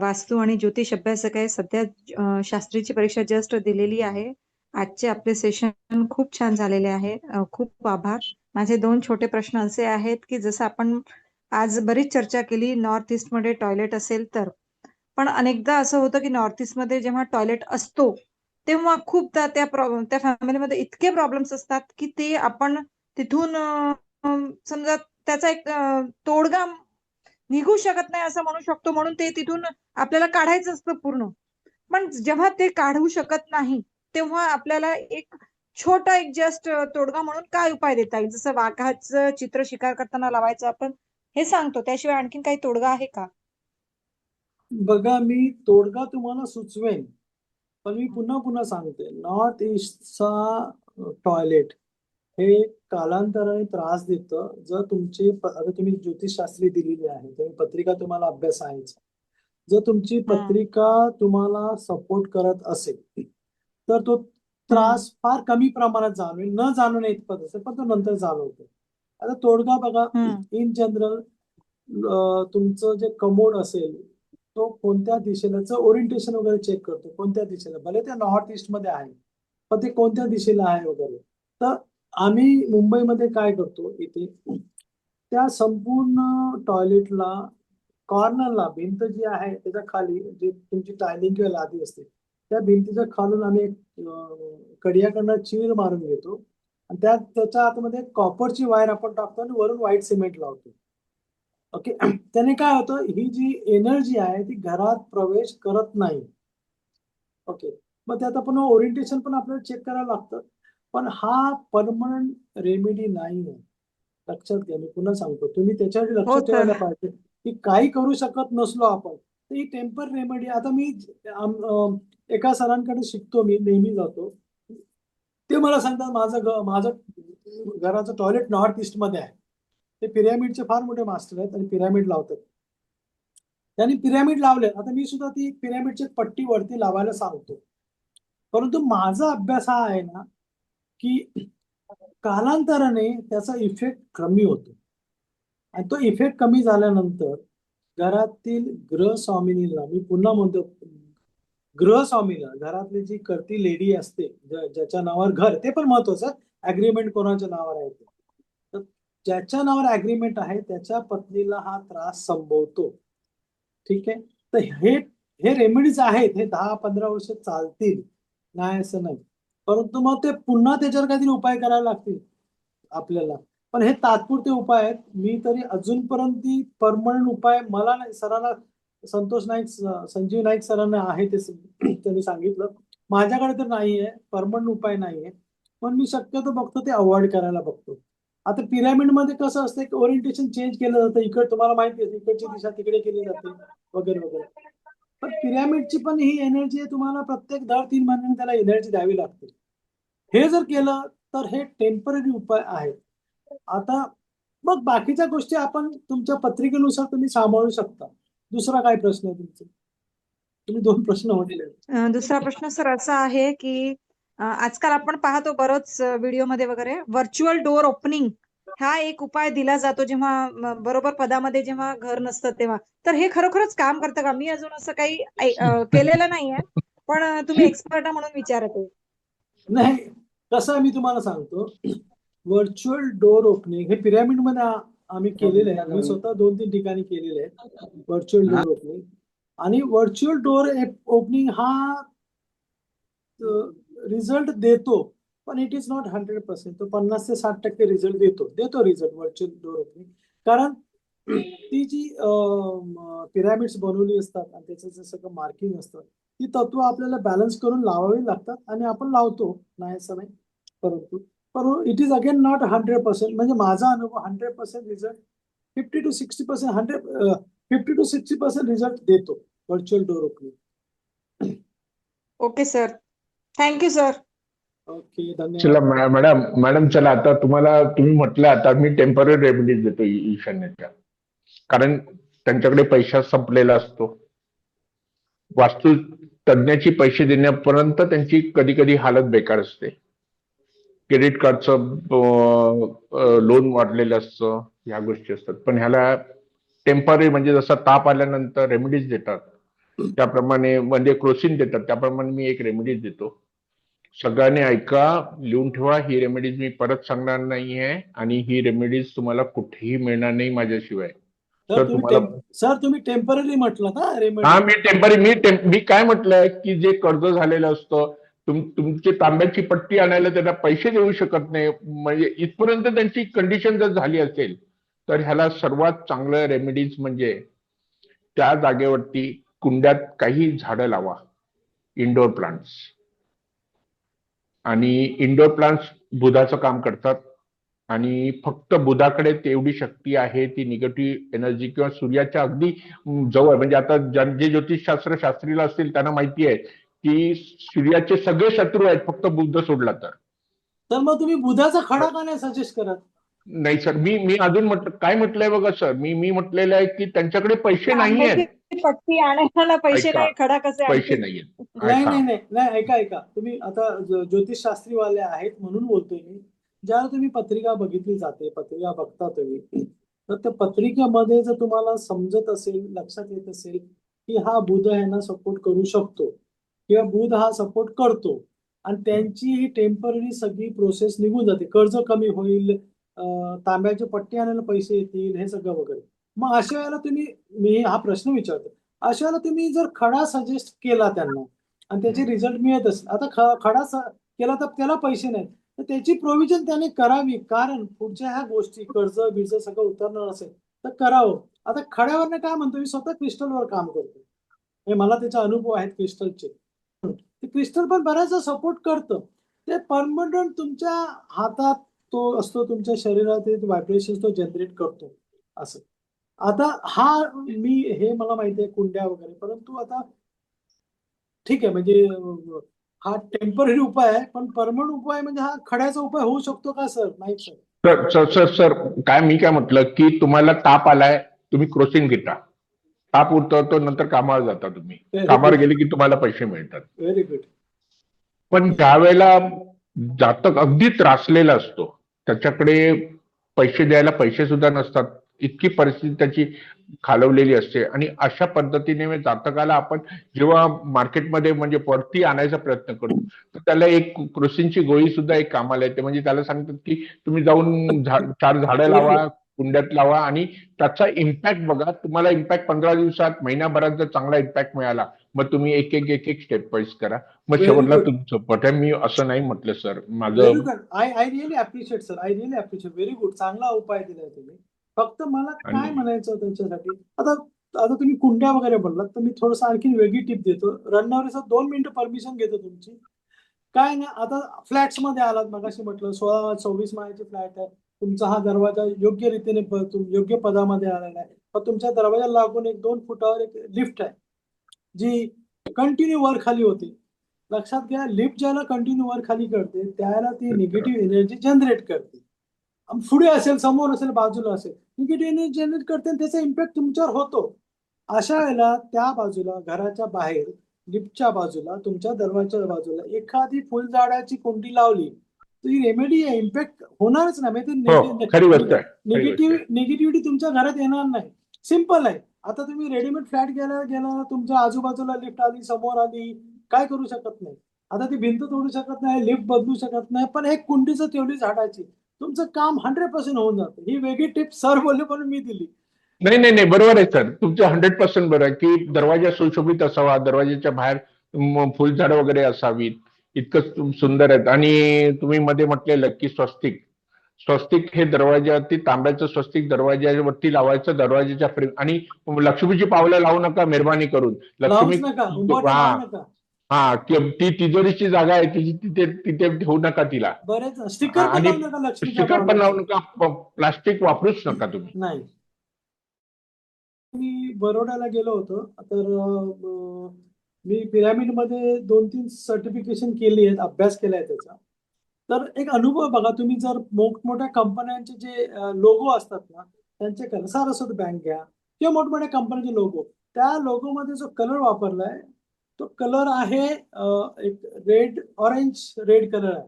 वास्तू आणि ज्योतिष अभ्यासक आहे. सध्या शास्त्रीची परीक्षा जस्ट दिलेली आहे. आजचे आपले सेशन खूप छान झालेले आहे. खूप आभार. माझे 2 छोटे प्रश्न असे आहेत की जसं आपण आज बरीच चर्चा केली नॉर्थ ईस्ट मध्ये टॉयलेट असेल तर, पण अनेकदा असं होतं की नॉर्थ ईस्ट मध्ये जेव्हा टॉयलेट असतो तेव्हा खूपदा त्या फॅमिलीमध्ये इतके प्रॉब्लेम्स असतात की ते आपण तिथून समजा त्याचा एक तोडगा निघू शकत नाही असं म्हणू शकतो, म्हणून ते तिथून आपल्याला काढायचं असतं पूर्ण. पण जेव्हा ते काढू शकत नाही तेव्हा आपल्याला एक छोटा एक जस्ट तोडगा म्हणून काय उपाय देता येईल? जसं वाघाचं चित्र शिकार करताना लावायचं आपण हे सांगतो, त्याशिवाय आणखीन काही तोडगा आहे का? बघा, मी तोडगा तुम्हाला सुचवेन, पण मी पुन्हा सांगते, नॉर्थ ईस्टचा टॉयलेट हे कालांतराने त्रास देतं. जर आता तुम्ही ज्योतिषशास्त्री दिलेली आहे, तर पत्रिका तुम्हाला अभ्यास आहेच. जर तुमची पत्रिका तुम्हाला सपोर्ट करत असेल तर तो त्रास फार कमी प्रमाणात जाणवेल, न जाणवणे इतपत असेल, पण तो नंतर जाणवतो. आता तोडगा बघा, इन जनरल तुमचं जे कमोड असेल तो कोणत्या दिशेला, ओरिएंटेशन वगैरे चेक करतो, कोणत्या दिशेला, भले ते नॉर्थ ईस्ट मध्ये आहे पण ते कोणत्या दिशेला आहे वगैरे. तर आम्ही मुंबईमध्ये काय करतो, इथे त्या संपूर्ण टॉयलेटला कॉर्नरला भिंत जी आहे त्याच्या खाली जी तुमची टायलिंग किंवा लादी असते, त्या भिंतीच्या खालून आम्ही कडियाकडनं चीर मारून घेतो आणि त्याच्या आतमध्ये कॉपरची वायर आपण टाकतो आणि वरून व्हाईट सिमेंट लावतो. ओके, त्याने काय होतं, ही जी एनर्जी आहे ती घरात प्रवेश करत नाही. ओके, मग त्यात आपण ओरिएंटेशन पण आपल्याला चेक करायला लागतं, पण हा परमनंट रेमेडी नाही आहे. लक्षात घ्या, मी पुन्हा सांगतो, तुम्ही त्याच्यावर लक्ष ठेवायला पाहिजे की काही करू शकत नसलो आपण तर ही टेम्पर रेमेडी. आता मी एका सरांकडे शिकतो, मी नेहमी जातो, ते मला सांगतात माझं घराचं टॉयलेट नॉर्थ ईस्ट मध्ये आहे. ते पिरॅमिडचे फार मोठे मास्टर आहेत आणि पिरॅमिड लावतात. त्यांनी पिरॅमिड लावले, आता मी सुद्धा ती पिरॅमिडची पट्टी वरती लावायला सांगतो. परंतु माझा अभ्यास हा आहे ना की कालांतराने त्याचा इफेक्ट कमी होतो, आणि तो इफेक्ट कमी झाल्यानंतर घरातील गृहस्वामिनीला, मी पुन्हा म्हणतो गृहस्वामीला, घरातली जी करती लेडी असते, ज्याच्या नावावर घर, ते पण महत्वाचं, अग्रीमेंट कोणाच्या नावावर आहे ते, तर ज्याच्या नावावर अग्रीमेंट आहे त्याच्या पत्नीला हा त्रास संभवतो. ठीक आहे, तर हे रेमेडीज आहेत, हे 10-15 वर्ष चालतील, नाही असं नाही, परंतु मग ते पुन्हा त्याच्यावर काहीतरी उपाय करायला लागतील आपल्याला. पण हे तात्पुरते उपाय आहेत. मी तरी अजूनपर्यंत परमनंट उपाय मला नाही, सरांना संतोष नाईक संजीव नाईक सरांना आहे ते त्यांनी सांगितलं. माझ्याकडे तर नाहीये, परमनंट उपाय नाहीये, पण मी शक्यतो बघतो ते अवॉइड करायला बघतो. आता पिरामिड मध्ये कसं असतं की ओरिएंटेशन चेंज केलं जातं. इकडे तुम्हाला माहिती आहे इकडची दिशा तिकडे केली जाते वगैरे वगैरे. पण पिरामिडची पण ही एनर्जी आहे, तुम्हाला प्रत्येक दर 3 महिन्यांनी त्याला एनर्जी द्यावी लागते. हे जर केलं तर हे टेम्पररी उपाय आहेत. आता मग बाकीच्या गोष्टी आपण तुमच्या पत्रिकेनुसार तुम्ही सांभाळू शकता. दुसरा काय प्रश्न आहे तुमचा? तुम्ही 2 प्रश्न म्हटले. दुसरा प्रश्न सर असा आहे की आजकाल आपण पाहतो बरोच व्हिडिओमध्ये वगैरे व्हर्च्युअल डोअर ओपनिंग हा एक उपाय दिला जातो जेव्हा बरोबर पदामध्ये जेव्हा घर नसतं तेव्हा. तर हे खरोखरच काम करतं का? मी अजून असं काही केलेलं नाहीये, पण तुम्ही एक्सपर्ट म्हणून विचारत आहे. नाही, कसं आहे मी तुम्हाला सांगतो. व्हर्च्युअल डोअर ओपनिंग हे पिरामिड मध्ये आम्ही केलेलं आहे. मी स्वतः 2-3 ठिकाणी केलेलं आहे व्हर्च्युअल डोअर ओपनिंग. आणि व्हर्च्युअल डोअर ओपनिंग हा रिझल्ट देतो, पण इट इज नॉट 100%. तो 50 ते 60% रिझल्ट देतो रिझल्ट व्हर्च्युअल डोअर ओपनिंग. कारण ती जी पिरामिड्स बनवली असतात आणि त्याचं जे सगळं मार्किंग असतं, ती तत्व आपल्याला बॅलन्स करून लावावी लागतात आणि आपण लावतो, नाही असं नाही. परंतु इट इज अगेन नॉट 100%. म्हणजे माझा अनुभव 100% रिझल्ट 50 to 60% 50 to 60% रिझल्ट देतो virtual door opening. Okay sir, thank you sir. Okay, चला धन्यवाद. मॅडम चला आता तुम्ही म्हटलं आता मी टेम्पररी रेमेडीज देतो ईशान्येच्या, कारण त्यांच्याकडे पैसा संपलेला असतो. वास्तू तज्ञाची पैसे देण्यापर्यंत त्यांची कधी कधी हालत बेकार असते. क्रेडिट कार्डचं लोन वाढलेलं असतं, ह्या गोष्टी असतात. पण ह्याला टेम्पररी म्हणजे जसा ताप आल्यानंतर रेमेडीज देतात त्याप्रमाणे, म्हणजे क्रोसिन देतात त्याप्रमाणे मी एक रेमेडीज देतो. सगळ्यांनी ऐका, लिहून ठेवा. ही रेमेडीज मी परत सांगणार नाहीये आणि ही रेमेडीज तुम्हाला कुठेही मिळणार नाही माझ्याशिवाय. सर तुम्ही टेम्पररी म्हटलं ना रेमेडी? हा, मी टेम्पररी मी काय म्हटलंय की जे कर्ज झालेलं असतं, तुमची तांब्याची पट्टी आणायला त्यांना पैसे देऊ शकत नाही, म्हणजे इथपर्यंत त्यांची कंडिशन जर झाली असेल तर ह्याला सर्वात चांगलं रेमेडीज म्हणजे त्या जागेवरती कुंड्यात काही झाडं लावा, इंडोर प्लांट्स. आणि इंडोर प्लांट्स बुधाचं काम करतात आणि फक्त बुधाकडे तेवढी शक्ती आहे, ती निगेटिव्ह एनर्जी किंवा सूर्याच्या अगदी जवळ, म्हणजे आता जे ज्योतिषशास्त्र शास्त्रीला असतील त्यांना माहिती आहे की सूर्याचे सगळे शत्रू आहेत फक्त बुध सोडला तर. मग तुम्ही बुधाचा खडा का नाही सजेस्ट करत? नाही सर, मी अजून काय म्हटलंय बघा सर, मी म्हटलेलं आहे की त्यांच्याकडे पैसे नाही आहेत. पट्टी आणायला पैसे ऐका, नाही, खडा कसे पैसे नाहीयेत. नाही, ऐका. तुम्ही आता ज्योतिषशास्त्रीवाले आहेत म्हणून बोलतोय मी. ज्यावेळेला तुम्ही पत्रिका बघितली जाते, पत्रिका बघता तुम्ही, तर त्या पत्रिकेमध्ये जर तुम्हाला समजत असेल, लक्षात येत असेल की हा बुध ह्यांना सपोर्ट करू शकतो किंवा बुध हा सपोर्ट करतो आणि त्यांची ही टेम्पररी सगळी प्रोसेस निघून जाते, कर्ज कमी होईल, तांब्याची पट्टी आणायला पैसे येतील, हे सगळं वगैरे. मग अशा वेळेला मी हा प्रश्न विचारतो, अशा वेळेला तुम्ही जर खडा सजेस्ट केला त्यांना आणि त्याचे रिझल्ट मिळत असेल, आता खडा केला तर त्याला पैसे नाहीत, तर त्याची प्रोव्हिजन त्याने करावी. कारण पुढच्या ह्या गोष्टी कर्ज बिर्ज सगळं उतरणार असेल तर करावं. आता खड्यावर काय म्हणतो, मी स्वतः क्रिस्टलवर काम करतो, मला त्याचा अनुभव आहेत क्रिस्टलचे. ते क्रिस्टल पण बऱ्याचदा सपोर्ट करतं. ते परमनंट तुमच्या हातात तो असतो, तुमच्या शरीरात व्हायब्रेशन तो जनरेट करतो असं. आता हे मला माहिती आहे कुंड्या वगैरे, परंतु आता ठीक आहे, म्हणजे हा टेम्पररी उपाय आहे, पण परमनंट उपाय म्हणजे हा खड्याचा उपाय होऊ शकतो का सर? नाही सर. सर काय मी काय म्हटलं की तुम्हाला ताप आलाय, तुम्ही क्रोसिन घेता, ताप उतरतो, नंतर कामावर जाता. तुम्ही कामावर गेले की तुम्हाला पैसे मिळतात. Very good. पण त्यावेळेला जातक अगदी त्रासलेला असतो, त्याच्याकडे पैसे द्यायला पैसे सुद्धा नसतात, इतकी परिस्थिती त्याची खालवलेली असते. आणि अशा पद्धतीने जातकाला आपण जेव्हा मार्केटमध्ये म्हणजे परती आणायचा प्रयत्न करतो तर त्याला एक क्रोसिनची गोळी सुद्धा एक कामाला येते. म्हणजे त्याला सांगतात की तुम्ही जाऊन 4 झाडं लावा, कुंड्यात लावा आणि त्याचा इम्पॅक्ट बघा. तुम्हाला इम्पॅक्ट 15 दिवसात, महिनाभरात जर चांगला इम्पॅक्ट मिळाला, मग तुम्ही एक स्टेप वाईज करा, मग शेवटला तुमचं पट आहे. मी असं नाही म्हटलं सर, माझं I really appreciate sir, I really appreciate. Very good, चांगला उपाय दिलाय तुम्ही. फक्त मला काय म्हणायचं त्यांच्यासाठी, आता आता तुम्ही कुंड्या वगैरे बोललात तर मी थोडंसं आणखी वेगळी टिप देतो. रनआवरचं 2 मिनिटं परमिशन घेतो तुमची. काय ना, आता फ्लॅट्स मध्ये आलात, मगाशी म्हटलं 16-26 माळ्याचे फ्लॅट आहे. तुमचा हा दरवाजा योग्य रीतीने योग्य पदामध्ये आलेला आहे. पण तुमच्या दरवाजा लागून 1-2 फुटावर एक लिफ्ट आहे जी कंटिन्यू वर खाली होते. लक्षात घ्या, लिफ्ट ज्याला कंटिन्यू वर खाली करते त्याला ती निगेटिव्ह एनर्जी जनरेट करते. पुढे असेल, समोर असेल, बाजूला असेल, निगेटिव्ह एनर्जी जनरेट करते आणि त्याचा इम्पॅक्ट तुमच्यावर होतो. अशा वेळेला त्या बाजूला, घराच्या बाहेर, लिफ्टच्या बाजूला, तुमच्या दरवाजाच्या बाजूला एखादी फुलझाडाची कुंडी लावली तर ही रेमेडी आहे, इम्पॅक्ट होणारच नाही. हो, खरी गोष्ट आहे. खरी गोष्ट आहे. निगेटिव्हिटी तुमच्या घरात येणार नाही. सिंपल आहे. आता तुम्ही रेडीमेड फ्लॅट गेला तुमच्या आजूबाजूला लिफ्ट आली, समोर आली, काय करू शकत नाही. आता ती भिंत तोडू शकत नाही, लिफ्ट बदलू शकत नाही, पण एक कुंडीचं तेवढी झाडाची तुमचं काम 100% होऊन जातं. ही वेगळी टिप सर बोलले पण मी दिली. नाही नाही नाही, बरोबर आहे सर, तुमचं 100% बरोबर आहे की दरवाजा सुशोभित असावा, दरवाजाच्या बाहेर फुलझाडं वगैरे असावीत, इतकं सुंदर आहेत. आणि तुम्ही मध्ये म्हटलेलं की स्वस्तिक हे दरवाजावरती, तांब्याचं स्वस्तिक दरवाजावरती लावायचं, दरवाजाच्या फ्रेम. आणि लक्ष्मीची पावलं लावू नका मेहरबानी करून. लक्ष्मी लावूच नका, उंबरठा लावू नका. हा, ती तिजोरीची जागा आहे तिथे ठेवू नका तिला. बरेच स्टिकर पण आणि लावू नका, लक्ष्मीच्या स्टिकर पण लावू पावलाचे. नका, प्लास्टिक वापरूच नका तुम्ही. नाही. मी बरोड्याला गेलो होतो, तर मी पिरामिडमध्ये 2-3 सर्टिफिकेशन केली आहेत, अभ्यास केलाय त्याचा. तर एक अनुभव बघा, तुम्ही जर मोठमोठ्या कंपन्यांचे जे लोगो असतात ना, त्यांचे कलर, सारस्वत बँक घ्या किंवा मोठमोठ्या कंपनीचे लोगो, त्या लोगोमध्ये जो कलर वापरलाय तो कलर आहे एक ऑरेंज रेड कलर आहे.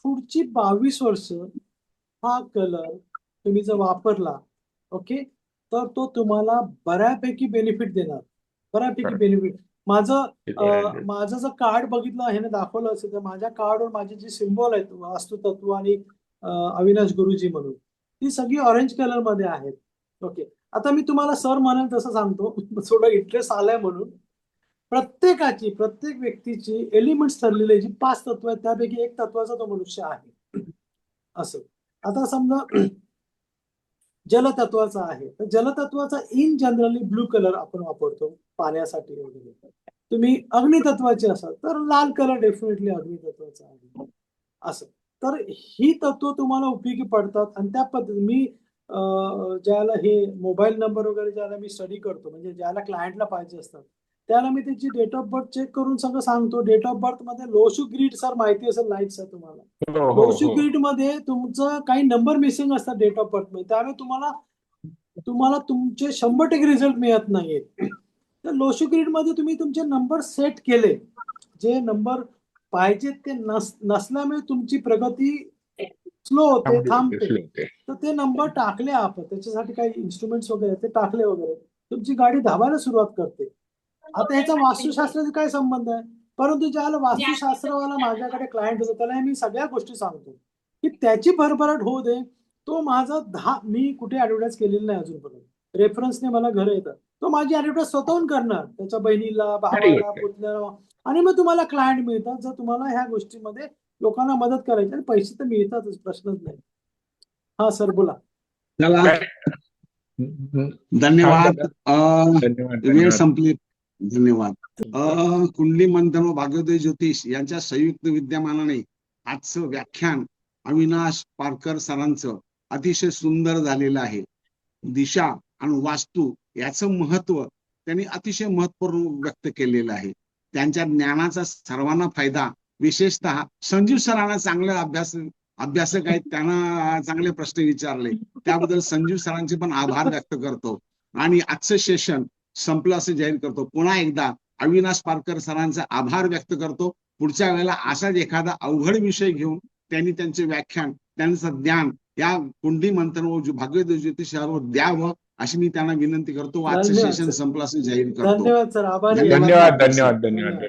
पुढची 22 वर्ष हा कलर तुम्ही जर वापरला, ओके, तर तो तुम्हाला बऱ्यापैकी बेनिफिट देणार, बऱ्यापैकी बेनिफिट. माझं जर कार्ड बघितलं, ह्याने दाखवलं असेल तर माझ्या कार्डवर माझे जे सिम्बॉल आहेत, वास्तुतत्व आणि अविनाश गुरुजी म्हणून, ती सगळी ऑरेंज कलर मध्ये आहेत. ओके, आता मी तुम्हाला सर म्हणाल तसं सांगतो, थोडं इंटरेस्ट आलाय म्हणून. प्रत्येक व्यक्तीची एलिमेंट्स ठरलेली जी 5 तत्व आहेत त्यापैकी एक तत्वाचा तो मनुष्य आहे. असं आता समजा जलतत्वाचा आहे, तर जलतत्वाचा इन जनरली ब्लू कलर आपण वापरतो पाण्यासाठी वगैरे. तुम्ही अग्नितत्वाचे असाल तर लाल कलर डेफिनेटली अग्नितत्वाचा आहे. असं तर ही तत्व तुम्हाला उपयोगी पडतात. आणि त्या पद्धती मी ज्याला हे मोबाईल नंबर वगैरे ज्याला मी स्टडी करतो, म्हणजे ज्याला क्लायंटला पाहिजे असतात, त्याला मी त्याची डेट ऑफ बर्थ चेक करून सगळं सांगतो. डेट ऑफ बर्थ मध्ये लोशू ग्रीड, सर माहिती असेल, लाईट सर तुम्हाला, लोशू ग्रीड मध्ये तुमचं काही नंबर मिसिंग असतात डेट ऑफ बर्थ मध्ये, त्यामुळे तुम्हाला तुमचे 100% रिझल्ट मिळत नाहीयेत. तर लोशू ग्रीड मध्ये तुम्ही तुमचे नंबर सेट केले, जे नंबर पाहिजे ते नसल्यामुळे तुमची प्रगती स्लो होते, थांबते. तर ते नंबर टाकले आपण, त्याच्यासाठी काही इन्स्ट्रुमेंट्स वगैरे ते टाकले वगैरे, तुमची गाडी धावायला सुरुवात करते. आता ह्याचा वास्तुशास्त्राचा काय संबंध आहे? परंतु ज्याला वास्तुशास्त्रवाला माझ्याकडे क्लायंट होतो त्याला मी सगळ्या गोष्टी सांगतो की त्याची भरभराट होऊ दे. तो माझा मी कुठे ऍडव्हर्टाईज केलेली नाही अजूनपर्यंत, रेफरन्सने मला घर येतात, तो माझी ऍडव्हर्टाईज स्वतःहून करणार, त्याच्या बहिणीला, भावाला, पुतण्याला, आणि मग तुम्हाला क्लायंट मिळतात. जर तुम्हाला ह्या गोष्टीमध्ये लोकांना मदत करायची, आणि पैसे तर मिळतातच, प्रश्नच नाही. हा सर बोला. चला, धन्यवाद. वेळ संपली. धन्यवाद. कुंडली मंथन व भाग्योदय ज्योतिष यांच्या संयुक्त विद्यमानाने आजचं व्याख्यान अविनाश पारकर सरांचं अतिशय सुंदर झालेलं आहे. दिशा आणि वास्तू याचं महत्व त्यांनी अतिशय महत्वपूर्ण व्यक्त केलेलं आहे. त्यांच्या ज्ञानाचा सर्वांना फायदा, विशेषतः संजीव सरांना चांगला अभ्यासक आहेत, त्यांना चांगले प्रश्न विचारले, त्याबद्दल संजीव सरांचे पण आभार व्यक्त करतो. आणि आजचं सेशन संपलं असं जाहीर करतो. पुन्हा एकदा अविनाश पारकर सरांचा आभार व्यक्त करतो. पुढच्या वेळेला असाच एखादा अवघड विषय घेऊन त्यांनी त्यांचे व्याख्यान, त्यांचं ज्ञान या कुंडली मंथन व भाग्योदय ज्योतिषावर द्यावं अशी मी त्यांना विनंती करतो. आजचं सेशन संपलं असं जाहीर करतो. धन्यवाद सर, आभार. धन्यवाद.